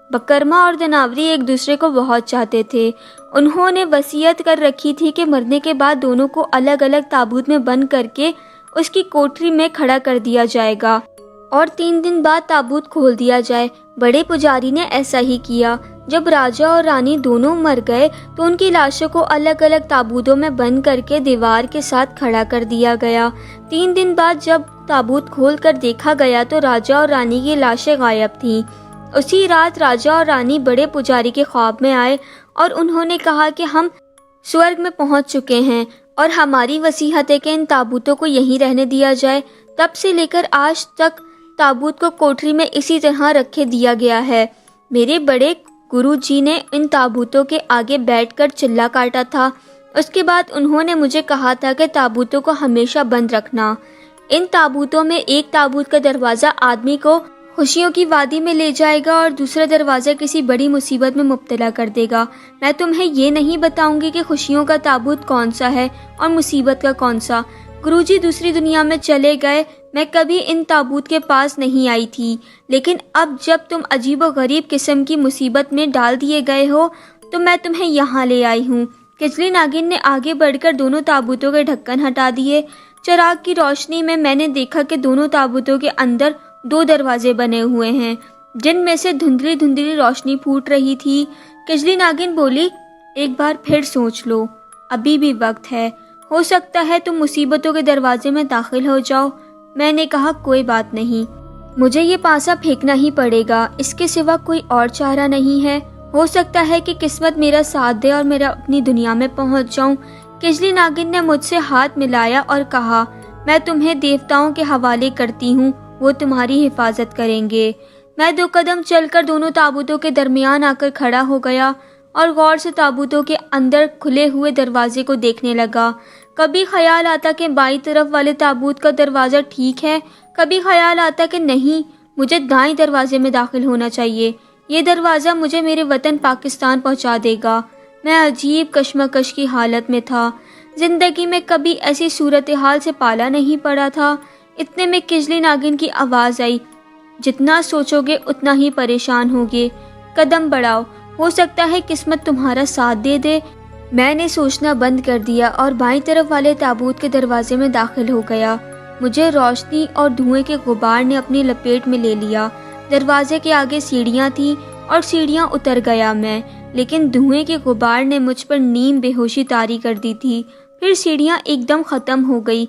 بکرما اور دناوری ایک دوسرے کو بہت چاہتے تھے۔ انہوں نے وصیت کر رکھی تھی کہ مرنے کے بعد دونوں کو الگ الگ تابوت میں بند کر کے اس کی کوٹری میں کھڑا کر دیا جائے گا اور 3 دن بعد تابوت کھول دیا جائے۔ بڑے پجاری نے ایسا ہی کیا۔ جب راجہ اور رانی دونوں مر گئے تو ان کی لاشوں کو الگ الگ تابوتوں میں بند کر کے دیوار کے ساتھ کھڑا کر دیا گیا۔ 3 دن بعد جب تابوت کھول کر دیکھا گیا تو راجہ اور رانی کی لاشیں غائب تھیں۔ اسی رات راجہ اور رانی بڑے پجاری کے خواب میں آئے اور انہوں نے کہا کہ ہم سورگ میں پہنچ چکے ہیں اور ہماری وصیت ہے کہ ان تابوتوں کو یہیں رہنے دیا جائے۔ تب سے لے کر آج تک تابوت کو کوٹری میں اسی طرح رکھے دیا گیا ہے۔ میرے بڑے گرو جی نے ان تابوتوں کے آگے بیٹھ کر چلا کاٹا تھا۔ اس کے بعد انہوں نے مجھے کہا تھا کہ تابوتوں کو ہمیشہ بند رکھنا۔ ان تابوتوں میں ایک تابوت کا دروازہ آدمی کو خوشیوں کی وادی میں لے جائے گا اور دوسرا دروازہ کسی بڑی مصیبت میں مبتلا کر دے گا۔ میں تمہیں یہ نہیں بتاؤں گی کہ خوشیوں کا تابوت کون سا ہے اور مصیبت کا کون سا۔ گرو جی دوسری دنیا میں چلے گئے، میں کبھی ان تابوت کے پاس نہیں آئی تھی، لیکن اب جب تم عجیب و غریب قسم کی مصیبت میں ڈال دیے گئے ہو تو میں تمہیں یہاں لے آئی ہوں۔ کجلی ناگن نے آگے بڑھ کر دونوں تابوتوں کے ڈھکن ہٹا دیے۔ چراغ کی روشنی میں نے دیکھا کہ دونوں تابوتوں کے اندر 2 دروازے بنے ہوئے ہیں جن میں سے دھندلی دھندلی روشنی پھوٹ رہی تھی۔ کجلی ناگن بولی، ایک بار پھر سوچ لو، ابھی بھی وقت ہے، ہو سکتا ہے تم مصیبتوں کے دروازے میں داخل ہو جاؤ۔ میں نے کہا، کوئی بات نہیں، مجھے یہ پاسا پھینکنا ہی پڑے گا، اس کے سوا کوئی اور چارہ نہیں ہے۔ ہو سکتا ہے کہ قسمت میرا ساتھ دے اور میں اپنی دنیا میں پہنچ جاؤں۔ کجلی ناگن نے مجھ سے ہاتھ ملایا اور کہا، میں تمہیں دیوتاؤں کے حوالے کرتی ہوں، وہ تمہاری حفاظت کریں گے۔ میں 2 قدم چل کر دونوں تابوتوں کے درمیان آ کر کھڑا ہو گیا اور غور سے تابوتوں کے اندر کھلے ہوئے دروازے کو دیکھنے لگا۔ کبھی خیال آتا کہ بائیں طرف والے تابوت کا دروازہ ٹھیک ہے، کبھی خیال آتا کہ نہیں، مجھے دائیں دروازے میں داخل ہونا چاہیے، یہ دروازہ مجھے میرے وطن پاکستان پہنچا دے گا۔ میں عجیب کشمکش کی حالت میں تھا، زندگی میں کبھی ایسی صورتحال سے پالا نہیں پڑا تھا۔ اتنے میں کجلی ناگن کی آواز آئی، جتنا سوچو گے اتنا ہی پریشان ہوگے، قدم بڑھاؤ، ہو سکتا ہے قسمت تمہارا ساتھ دے دے۔ میں نے سوچنا بند کر دیا اور بائیں طرف والے تابوت کے دروازے میں داخل ہو گیا۔ مجھے روشنی اور دھوئیں کے غبار نے اپنی لپیٹ میں لے لیا۔ دروازے کے آگے سیڑھیاں تھیں اور سیڑھیاں اتر گیا میں، لیکن دھوئیں کے غبار نے مجھ پر نیم بے ہوشی طاری کر دی تھی۔ پھر سیڑھیاں ایک دم ختم ہو گئی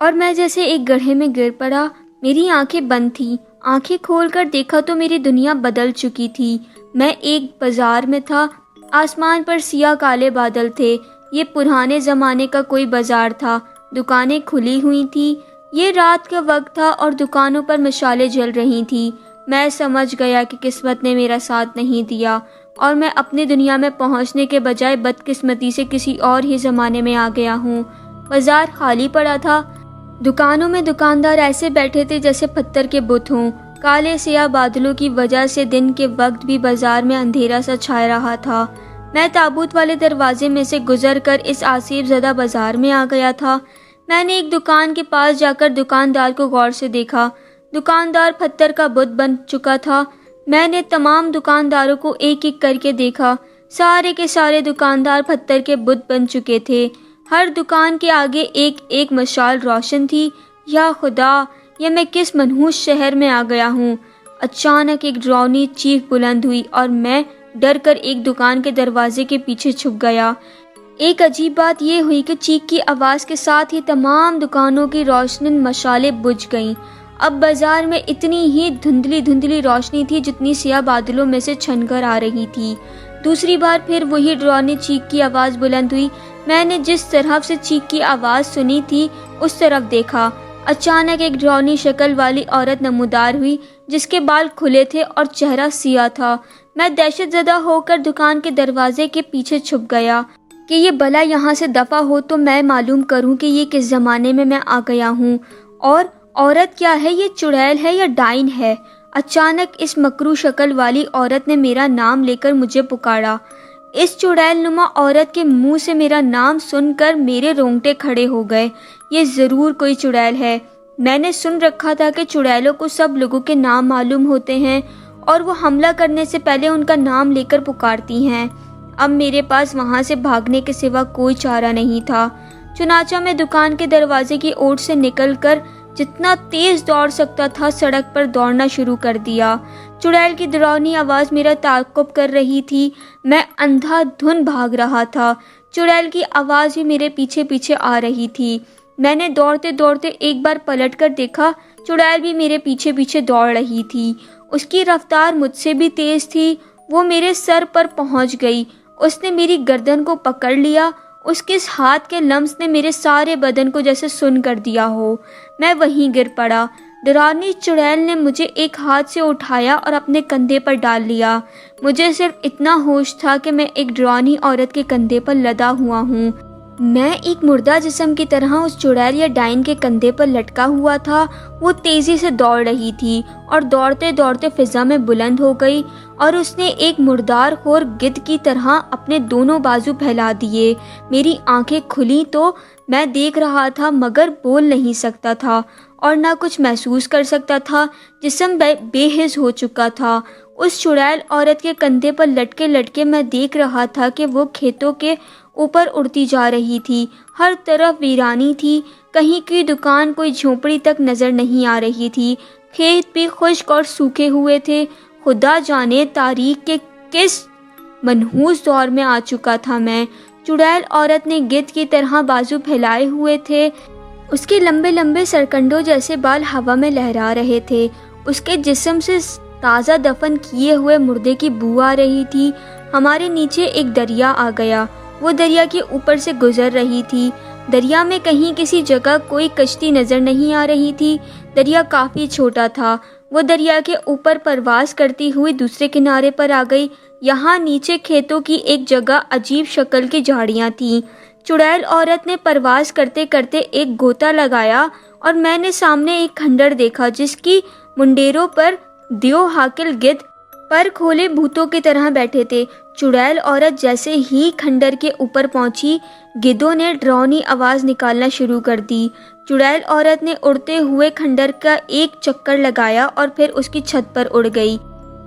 اور میں جیسے ایک گڑھے میں گر پڑا۔ میری آنکھیں بند تھیں، آنکھیں کھول کر دیکھا تو میری دنیا بدل چکی تھی۔ میں ایک بازار میں تھا، آسمان پر سیاہ کالے بادل تھے، یہ پرانے زمانے کا کوئی بازار تھا، دکانیں کھلی ہوئی تھیں، یہ رات کا وقت تھا اور دکانوں پر مشالیں جل رہی تھیں۔ میں سمجھ گیا کہ قسمت نے میرا ساتھ نہیں دیا اور میں اپنی دنیا میں پہنچنے کے بجائے بدقسمتی سے کسی اور ہی زمانے میں آ گیا ہوں۔ بازار خالی پڑا تھا، دکانوں میں دکاندار ایسے بیٹھے تھے جیسے پتھر کے بت ہوں۔ کالے سیاہ بادلوں کی وجہ سے دن کے وقت بھی بازار میں اندھیرا سا چھا رہا تھا۔ میں تابوت والے دروازے میں سے گزر کر اس آسیب زدہ بازار میں آ گیا تھا۔ میں نے ایک دکان کے پاس جا کر دکاندار کو غور سے دیکھا۔ دکاندار پتھر کا بت بن چکا تھا۔ میں نے تمام دکانداروں کو ایک ایک کر کے دیکھا، سارے کے سارے دکاندار پتھر کے بت بن چکے تھے۔ ہر دکان کے آگے ایک ایک مشال روشن تھی۔ یا خدا، یہ میں کس منحوس شہر میں آ گیا ہوں؟ اچانک ایک ڈراؤنی چیخ بلند ہوئی اور میں ڈر کر ایک دکان کے دروازے کے پیچھے چھپ گیا۔ ایک عجیب بات یہ ہوئی کہ چیخ کی آواز کے ساتھ ہی تمام دکانوں کی روشن مشالیں بجھ گئیں۔ اب بازار میں اتنی ہی دھندلی دھندلی روشنی تھی جتنی سیاہ بادلوں میں سے چھن کر آ رہی تھی۔ دوسری بار پھر وہی ڈراؤنی چیخ کی آواز بلند ہوئی۔ میں نے جس طرف سے چیخ کی آواز سنی تھی اس طرف دیکھا۔ اچانک ایک ڈراؤنی شکل والی عورت نمودار ہوئی جس کے بال کھلے تھے اور چہرہ سیاہ تھا۔ میں دہشت زدہ ہو کر دکان کے دروازے کے پیچھے چھپ گیا کہ یہ بلا یہاں سے دفع ہو تو میں معلوم کروں کہ یہ کس زمانے میں آ گیا ہوں، اور عورت کیا ہے، یہ چڑیل ہے یا ڈائن ہے؟ اچانک اس مکروہ شکل والی عورت نے میرا نام لے کر مجھے پکارا۔ اس چڑیل نما عورت کے منہ سے میرا نام سن کر میرے رونگٹے کھڑے ہو گئے۔ یہ ضرور کوئی چڑیل ہے۔ میں نے سن رکھا تھا کہ چڑیلوں کو سب لوگوں کے نام معلوم ہوتے ہیں اور وہ حملہ کرنے سے پہلے ان کا نام لے کر پکارتی ہیں۔ اب میرے پاس وہاں سے بھاگنے کے سوا کوئی چارہ نہیں تھا، چنانچہ میں دکان کے دروازے کی اوٹ سے نکل کر جتنا تیز دوڑ سکتا تھا سڑک پر دوڑنا شروع کر دیا۔ چڑیل کی ڈراؤنی آواز میرا تعاقب کر رہی تھی۔ میں اندھا دھند بھاگ رہا تھا۔ چڑیل کی آواز بھی میرے پیچھے پیچھے آ رہی تھی۔ میں نے دوڑتے دوڑتے ایک بار پلٹ کر دیکھا، چڑیل بھی میرے پیچھے پیچھے دوڑ رہی تھی۔ اس کی رفتار مجھ سے بھی تیز تھی۔ وہ میرے سر پر پہنچ گئی۔ اس نے میری گردن کو پکڑ لیا۔ اس کے اس ہاتھ کے لمس نے میرے سارے بدن کو جیسے سن کر دیا ہو۔ میں وہیں گر پڑا۔ ڈراؤنی چڑیل نے مجھے ایک ہاتھ سے اٹھایا اور اپنے کندھے پر ڈال لیا۔ مجھے صرف اتنا ہوش تھا کہ میں ایک ڈراؤنی عورت کے کندھے پر لدا ہوا ہوں۔ میں ایک مردہ جسم کی طرح اس چڑیل یا ڈائن کے کندھے پر لٹکا ہوا تھا۔ وہ تیزی سے دوڑ رہی تھی اور دوڑتے دوڑتے فضا میں بلند ہو گئی، اور اس نے ایک مردار خور گدھ کی طرح اپنے دونوں بازو پھیلا دیے۔ میری آنکھیں کھلی تو میں دیکھ رہا تھا مگر بول نہیں سکتا تھا اور نہ کچھ محسوس کر سکتا تھا۔ جسم بے حس ہو چکا تھا۔ اس چڑیل عورت کے کندھے پر لٹکے لٹکے میں دیکھ رہا تھا کہ وہ کھیتوں کے اوپر اڑتی جا رہی تھی۔ ہر طرف ویرانی تھی۔ کہیں کوئی دکان، کوئی جھونپڑی تک نظر نہیں آ رہی تھی۔ کھیت بھی خشک اور سوکھے ہوئے تھے۔ خدا جانے تاریخ کے کس منحوس دور میں آ چکا تھا میں۔ چڑیل عورت نے گدھ کی طرح بازو پھیلائے ہوئے تھے۔ اس کے لمبے لمبے سرکنڈوں جیسے بال ہوا میں لہرا رہے تھے۔ اس کے جسم سے تازہ دفن کیے ہوئے مردے کی بو آ رہی تھی۔ ہمارے نیچے ایک دریا آ گیا۔ وہ دریا کے اوپر سے گزر رہی تھی۔ دریا میں کہیں کسی جگہ کوئی کشتی نظر نہیں آ رہی تھی۔ دریا کافی چھوٹا تھا۔ وہ دریا کے اوپر پرواز کرتی ہوئی دوسرے کنارے پر آ گئی۔ یہاں نیچے کھیتوں کی ایک جگہ عجیب شکل کی جھاڑیاں تھیں۔ چڑیل عورت نے پرواز کرتے کرتے ایک غوطہ لگایا اور میں نے سامنے ایک کھنڈر دیکھا جس کی منڈیروں پر دیو حاکل گدھ پر کھولے بھوتوں کی طرح بیٹھے تھے۔ چڑیل عورت جیسے ہی کھنڈر کے اوپر پہنچی، گدھوں نے ڈراؤنی آواز نکالنا شروع کر دی۔ چڑیل عورت نے اڑتے ہوئے کھنڈر کا ایک چکر لگایا اور پھر اس کی چھت پر اڑ گئی۔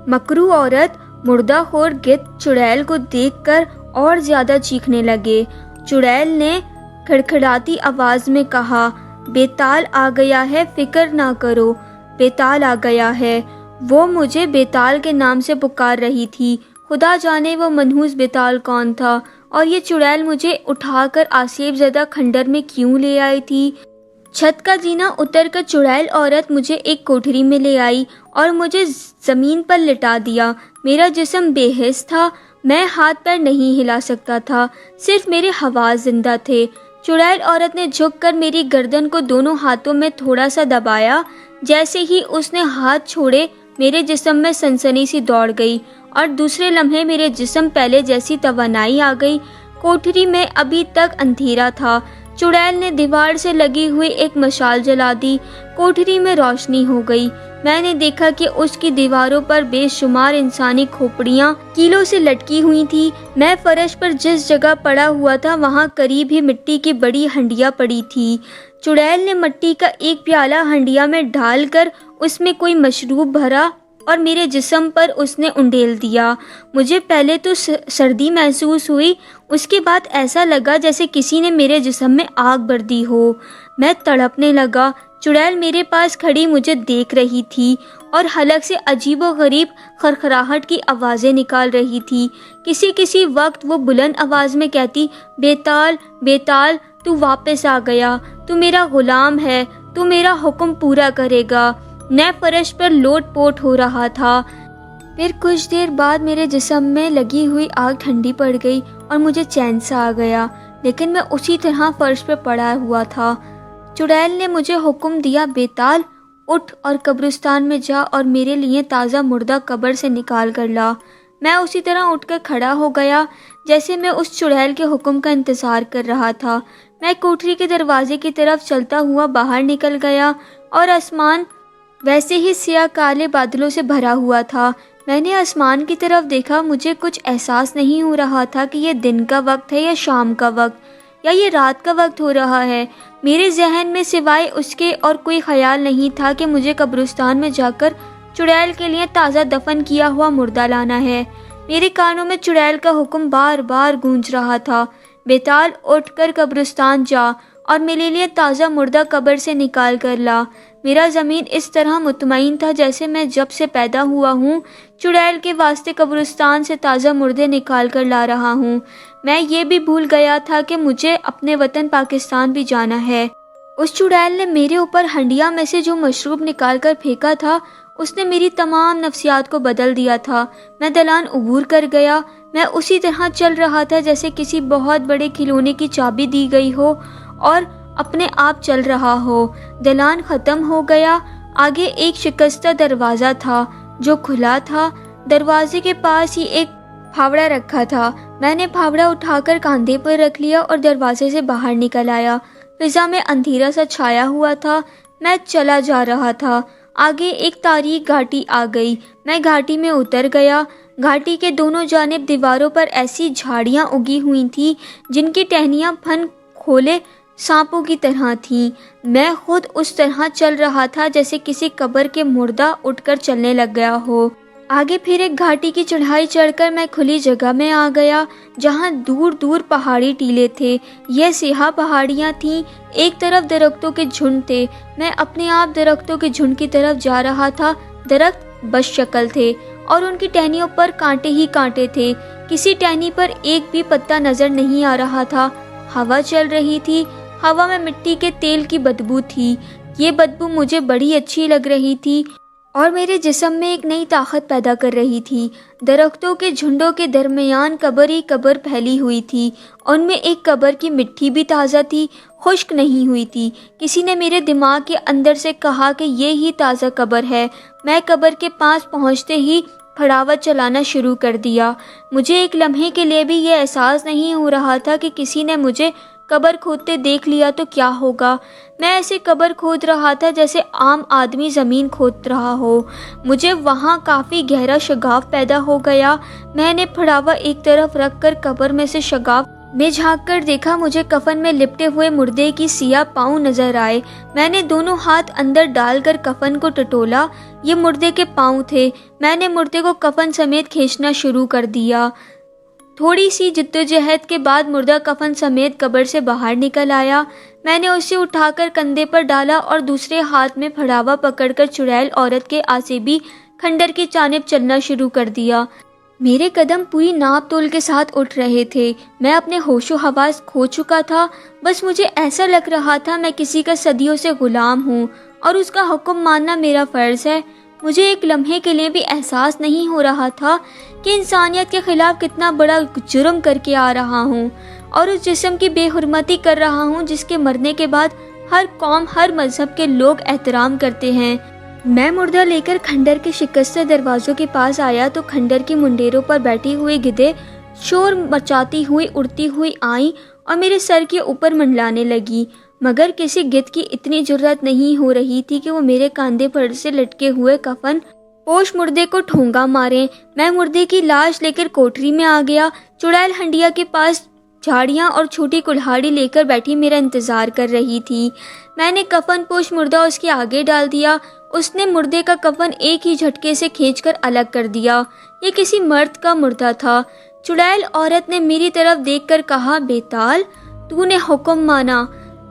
مکروہ عورت، مردہ خور گدھ چڑیل کو دیکھ کر اور زیادہ چیخنے لگے۔ چڑیل نے کھڑکھڑاتی آواز میں کہا، بیتال آ گیا ہے، فکر نہ کرو، بیتال آ گیا ہے۔ وہ مجھے بیتال کے نام سے پکار رہی تھی۔ خدا جانے وہ منحوس بیتال کون تھا، اور یہ چڑیل مجھے اٹھا کر آسیب زدہ کھنڈر میں کیوں لے آئی تھی؟ چھت کا زینہ اتر کر چڑیل عورت مجھے ایک کوٹھری میں لے آئی اور مجھے زمین پر لٹا دیا۔ میرا جسم بے حس تھا۔ میں ہاتھ پیر نہیں ہلا سکتا تھا، صرف میرے حواس زندہ تھے۔ چڑیل عورت نے جھک کر میری گردن کو دونوں ہاتھوں میں تھوڑا سا دبایا۔ جیسے ہی اس نے ہاتھ چھوڑے، میرے جسم میں سنسنی سی دوڑ گئی اور دوسرے لمحے میرے جسم پہلے جیسی توانائی آ گئی۔ کوٹھری میں ابھی تک اندھیرا تھا۔ چڑیل نے دیوار سے لگی ہوئی ایک مشال جلا دی۔ کوٹھری میں روشنی ہو گئی۔ میں نے دیکھا کہ اس کی دیواروں پر بے شمار انسانی کھوپڑیاں کیلوں سے لٹکی ہوئی تھی۔ میں فرش پر جس جگہ پڑا ہوا تھا وہاں قریب ہی مٹی کی بڑی ہنڈیا پڑی تھی۔ چڑیل نے مٹی کا ایک پیالہ ہنڈیا میں ڈال کر اس میں کوئی مشروب بھرا اور میرے جسم پر اس نے انڈیل دیا۔ مجھے پہلے تو سردی محسوس ہوئی، اس کے بعد ایسا لگا جیسے کسی نے میرے جسم میں آگ بھر دی ہو۔ میں تڑپنے لگا۔ چڑیل میرے پاس کھڑی مجھے دیکھ رہی تھی اور حلق سے عجیب و غریب خرخراہٹ کی آوازیں نکال رہی تھی۔ کسی وقت وہ بلند آواز میں کہتی، بیتال، بیتال، تو واپس آ گیا، تو میرا غلام ہے، تو میرا حکم پورا کرے گا۔ میں فرش پر لوٹ پوٹ ہو رہا تھا۔ پھر کچھ دیر بعد میرے جسم میں لگی ہوئی آگ ٹھنڈی پڑ گئی اور مجھے چین سا آ گیا، لیکن میں اسی طرح فرش پر پڑا ہوا تھا۔ چڑیل نے مجھے حکم دیا، بیتال اٹھ اور قبرستان میں جا اور میرے لیے تازہ مردہ قبر سے نکال کر لا۔ میں اسی طرح اٹھ کر کھڑا ہو گیا جیسے میں اس چڑیل کے حکم کا انتظار کر رہا تھا۔ میں کوٹری کے دروازے کی طرف چلتا ہوا باہر نکل گیا اور آسمان ویسے ہی سیاہ کالے بادلوں سے بھرا ہوا تھا۔ میں نے آسمان کی طرف دیکھا، مجھے کچھ احساس نہیں ہو رہا تھا کہ یہ دن کا وقت ہے یا شام کا وقت یا یہ رات کا وقت ہو رہا ہے۔ میرے ذہن میں سوائے اس کے اور کوئی خیال نہیں تھا کہ مجھے قبرستان میں جا کر چڑیل کے لیے تازہ دفن کیا ہوا مردہ لانا ہے۔ میرے کانوں میں چڑیل کا حکم بار بار گونج رہا تھا، بیتال اٹھ کر قبرستان جا اور میرے لیے تازہ مردہ قبر سے نکال کر لا۔ میرا ضمیر اس طرح مطمئن تھا جیسے میں جب سے پیدا ہوا ہوں چڑیل کے واسطے قبرستان سے تازہ مردے نکال کر لا رہا ہوں۔ میں یہ بھی بھول گیا تھا کہ مجھے اپنے وطن پاکستان بھی جانا ہے۔ اس چڑیل نے میرے اوپر ہنڈیا میں سے جو مشروب نکال کر پھینکا تھا، اس نے میری تمام نفسیات کو بدل دیا تھا۔ میں دلان عبور کر گیا۔ میں اسی طرح چل رہا تھا جیسے کسی بہت بڑے کھلونے کی چابی دی گئی ہو اور اپنے آپ چل رہا ہو۔ دلان ختم ہو گیا۔ آگے ایک شکستہ دروازہ تھا جو کھلا تھا۔ دروازے کے پاس ہی ایک پھاوڑا رکھا تھا۔ میں نے پھاوڑا اٹھا کر کاندھے پر رکھ لیا اور دروازے سے باہر نکل آیا۔ فضا میں اندھیرا سا چھایا ہوا تھا۔ میں چلا جا رہا تھا۔ آگے ایک تاریک گھاٹی آ گئی۔ میں گھاٹی میں اتر گیا۔ گھاٹی کے دونوں جانب دیواروں پر ایسی جھاڑیاں اگی ہوئی تھیں جن کی ٹہنیاں پھن کھولے سانپوں کی طرح تھیں۔ میں خود اس طرح چل رہا تھا جیسے کسی قبر کے مردہ اٹھ کر چلنے لگ گیا ہو۔ آگے پھر ایک گھاٹی کی چڑھائی چڑھ کر میں کھلی جگہ میں آ گیا جہاں دور دور پہاڑی ٹیلے تھے۔ یہ سیاہ پہاڑیاں تھیں، ایک طرف درختوں کے جھنڈ تھے۔ میں اپنے آپ درختوں کے جھنڈ کی طرف جا رہا تھا۔ درخت بس شکل تھے اور ان کی ٹہنیوں پر کانٹے ہی کانٹے تھے۔ کسی ٹہنی پر ایک بھی پتا نظر نہیں آ رہا تھا۔ ہوا چل رہی تھی۔ ہوا میں مٹی کے تیل کی بدبو تھی۔ یہ بدبو مجھے بڑی اچھی لگ رہی تھی اور میرے جسم میں ایک نئی طاقت پیدا کر رہی تھی۔ درختوں کے جھنڈوں کے درمیان قبر ہی قبر پھیلی ہوئی تھی۔ ان میں ایک قبر کی مٹی بھی تازہ تھی، خشک نہیں ہوئی تھی۔ کسی نے میرے دماغ کے اندر سے کہا کہ یہ ہی تازہ قبر ہے۔ میں قبر کے پاس پہنچتے ہی پھڑاوت چلانا شروع کر دیا۔ مجھے ایک لمحے کے لیے بھی یہ احساس نہیں ہو رہا تھا کہ کسی نے مجھے قبر کھودتے دیکھ لیا تو کیا ہوگا۔ میں ایسے قبر کھود رہا تھا جیسے عام آدمی زمین کھود رہا ہو۔ مجھے وہاں کافی گہرا شگاف پیدا ہو گیا۔ میں نے پھڑاوا ایک طرف رکھ کر قبر میں سے شگاف میں جھانک کر دیکھا۔ مجھے کفن میں لپٹے ہوئے مردے کی سیاہ پاؤں نظر آئے۔ میں نے دونوں ہاتھ اندر ڈال کر کفن کو ٹٹولا۔ یہ مردے کے پاؤں تھے۔ میں نے مردے کو کفن سمیت کھینچنا شروع کر دیا۔ تھوڑی سی جدوجہد کے بعد مردہ کفن سمیت قبر سے باہر نکل آیا۔ میں نے اسے اٹھا کر کندھے پر ڈالا اور دوسرے ہاتھ میں پھڑاوا پکڑ کر چڑیل عورت کے عصبی کھنڈر کی جانب چلنا شروع کر دیا۔ میرے قدم پوری ناپ تول کے ساتھ اٹھ رہے تھے۔ میں اپنے ہوش و حواس کھو چکا تھا۔ بس مجھے ایسا لگ رہا تھا میں کسی کا صدیوں سے غلام ہوں اور اس کا حکم ماننا میرا فرض ہے۔ مجھے ایک لمحے کے لیے بھی احساس نہیں ہو رہا تھا کہ انسانیت کے خلاف کتنا بڑا جرم کر کے آ رہا ہوں اور اس جسم کی بے حرمتی کر رہا ہوں جس کے مرنے کے بعد ہر قوم، ہر مذہب کے لوگ احترام کرتے ہیں۔ میں مردہ لے کر کھنڈر کے شکستہ دروازوں کے پاس آیا تو کھنڈر کی منڈیروں پر بیٹھی ہوئی گدھے شور مچاتی ہوئی اڑتی ہوئی آئیں اور میرے سر کے اوپر منڈلانے لگی، مگر کسی گدھ کی اتنی جرأت نہیں ہو رہی تھی کہ وہ میرے کاندھے پر سے لٹکے ہوئے کفن پوش مردے کو ٹھونگا مارے۔ میں مردے کی لاش لے کر کوٹری میں آ گیا۔ چڑیل ہنڈیا کے پاس جھاڑیاں اور چھوٹی کلہاڑی لے کر بیٹھی میرا انتظار کر رہی تھی۔ میں نے کفن پوش مردہ اس کے آگے ڈال دیا۔ اس نے مردے کا کفن ایک ہی جھٹکے سے کھینچ کر الگ کر دیا۔ یہ کسی مرد کا مردہ تھا۔ چڑیل عورت نے میری طرف دیکھ کر کہا، بیتال تو نے حکم مانا،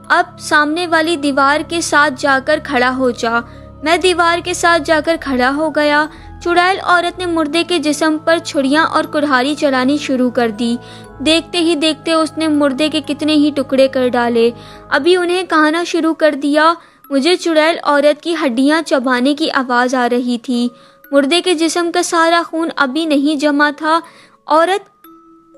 اب سامنے والی دیوار کے ساتھ جا کر کھڑا ہو جا۔ میں دیوار کے ساتھ جا کر کھڑا ہو گیا۔ چڑیل عورت نے مردے کے جسم پر چھڑیاں اور کڑھاڑی چلانی شروع کر دی۔ دیکھتے ہی دیکھتے اس نے مردے کے کتنے ہی ٹکڑے کر ڈالے۔ ابھی انہیں کہنا شروع کر دیا، مجھے چڑیل عورت کی ہڈیاں چبانے کی آواز آ رہی تھی۔ مردے کے جسم کا سارا خون ابھی نہیں جمع تھا۔ عورت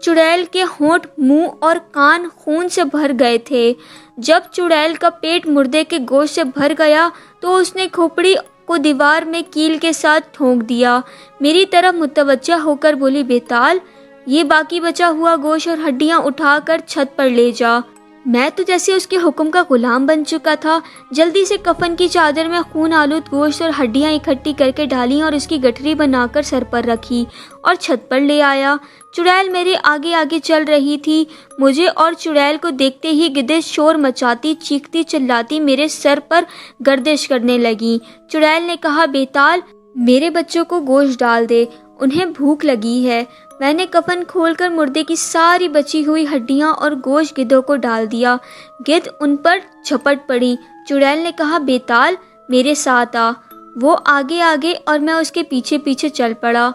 چڑیل کے ہونٹ، منہ اور کان خون سے بھر گئے تھے۔ جب چڑیل کا پیٹ مردے کے گوشت سے بھر گیا تو اس نے کھوپڑی کو دیوار میں کیل کے ساتھ ٹھونک دیا۔ میری طرف متوجہ ہو کر بولی، بیتال، یہ باقی بچا ہوا گوشت اور ہڈیاں اٹھا کر چھت پر لے جا۔ میں تو جیسے اس کے حکم کا غلام بن چکا تھا، جلدی سے کفن کی چادر میں خون آلود گوشت اور ہڈیاں اکٹھی کر کے ڈالیں اور اس کی گٹھری بنا کر سر پر رکھی اور چھت پر لے آیا۔ چڑیل میرے آگے آگے چل رہی تھی۔ مجھے اور چڑیل کو دیکھتے ہی گدے شور مچاتی، چیختی چلاتی میرے سر پر گردش کرنے لگی۔ چڑیل نے کہا، بیتال، میرے بچوں کو گوشت ڈال دے، انہیں بھوک لگی ہے۔ میں نے کفن کھول کر مردے کی ساری بچی ہوئی ہڈیاں اور گوشت گدھوں کو ڈال دیا۔ گدھ ان پر جھپٹ پڑی۔ چڑیل نے کہا، بیتال، میرے ساتھ آ۔ وہ آگے آگے اور میں اس کے پیچھے پیچھے چل پڑا۔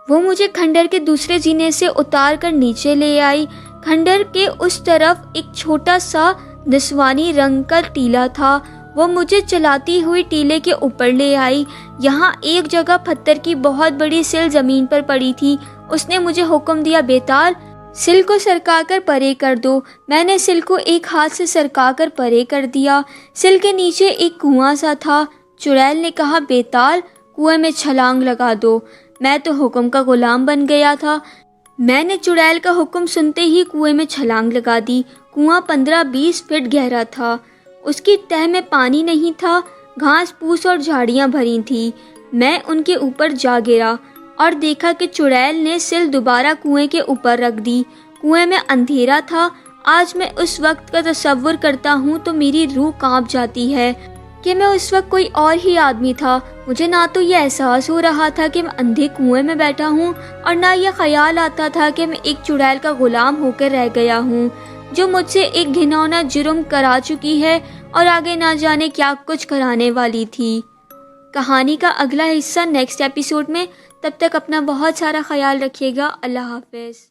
وہ مجھے کھنڈر کے دوسرے زینے سے اتار کر نیچے لے آئی۔ کھنڈر کے اس طرف ایک چھوٹا سا نسوانی رنگ کا ٹیلا تھا۔ وہ مجھے چلاتی ہوئی ٹیلے کے اوپر لے آئی۔ یہاں ایک جگہ پتھر کی بہت بڑی سل زمین پر پڑی تھی۔ اس نے مجھے حکم دیا، بیتال، سل کو سرکا کر پرے کر دو۔ میں نے سل کو ایک ہاتھ سے سرکا کر پرے کر دیا۔ سل کے نیچے ایک کنواں سا تھا۔ چڑیل نے کہا، بیتال، کنویں میں چھلانگ لگا دو۔ میں تو حکم کا غلام بن گیا تھا۔ میں نے چڑیل کا حکم سنتے ہی کنویں میں چھلانگ لگا دی۔ کنواں 15-20 فٹ گہرا تھا۔ اس کی تہہ میں پانی نہیں تھا، گھاس پھوس اور جھاڑیاں بھری تھیں۔ میں ان کے اوپر جا گرا اور دیکھا کہ چڑیل نے سل دوبارہ کنویں کے اوپر رکھ دی۔ کنویں میں اندھیرا تھا۔ آج میں اس وقت کا تصور کرتا ہوں تو میری روح کانپ جاتی ہے کہ میں اس وقت کوئی اور ہی آدمی تھا۔ مجھے نہ تو یہ احساس ہو رہا تھا کہ میں اندھے کنویں میں بیٹھا ہوں، اور نہ یہ خیال آتا تھا کہ میں ایک چڑیل کا غلام ہو کر رہ گیا ہوں، جو مجھ سے ایک گھناؤنا جرم کرا چکی ہے اور آگے نہ جانے کیا کچھ کرانے والی تھی۔ کہانی کا اگلا حصہ نیکسٹ ایپیسوڈ میں۔ تب تک اپنا بہت سارا خیال رکھیے گا۔ اللہ حافظ۔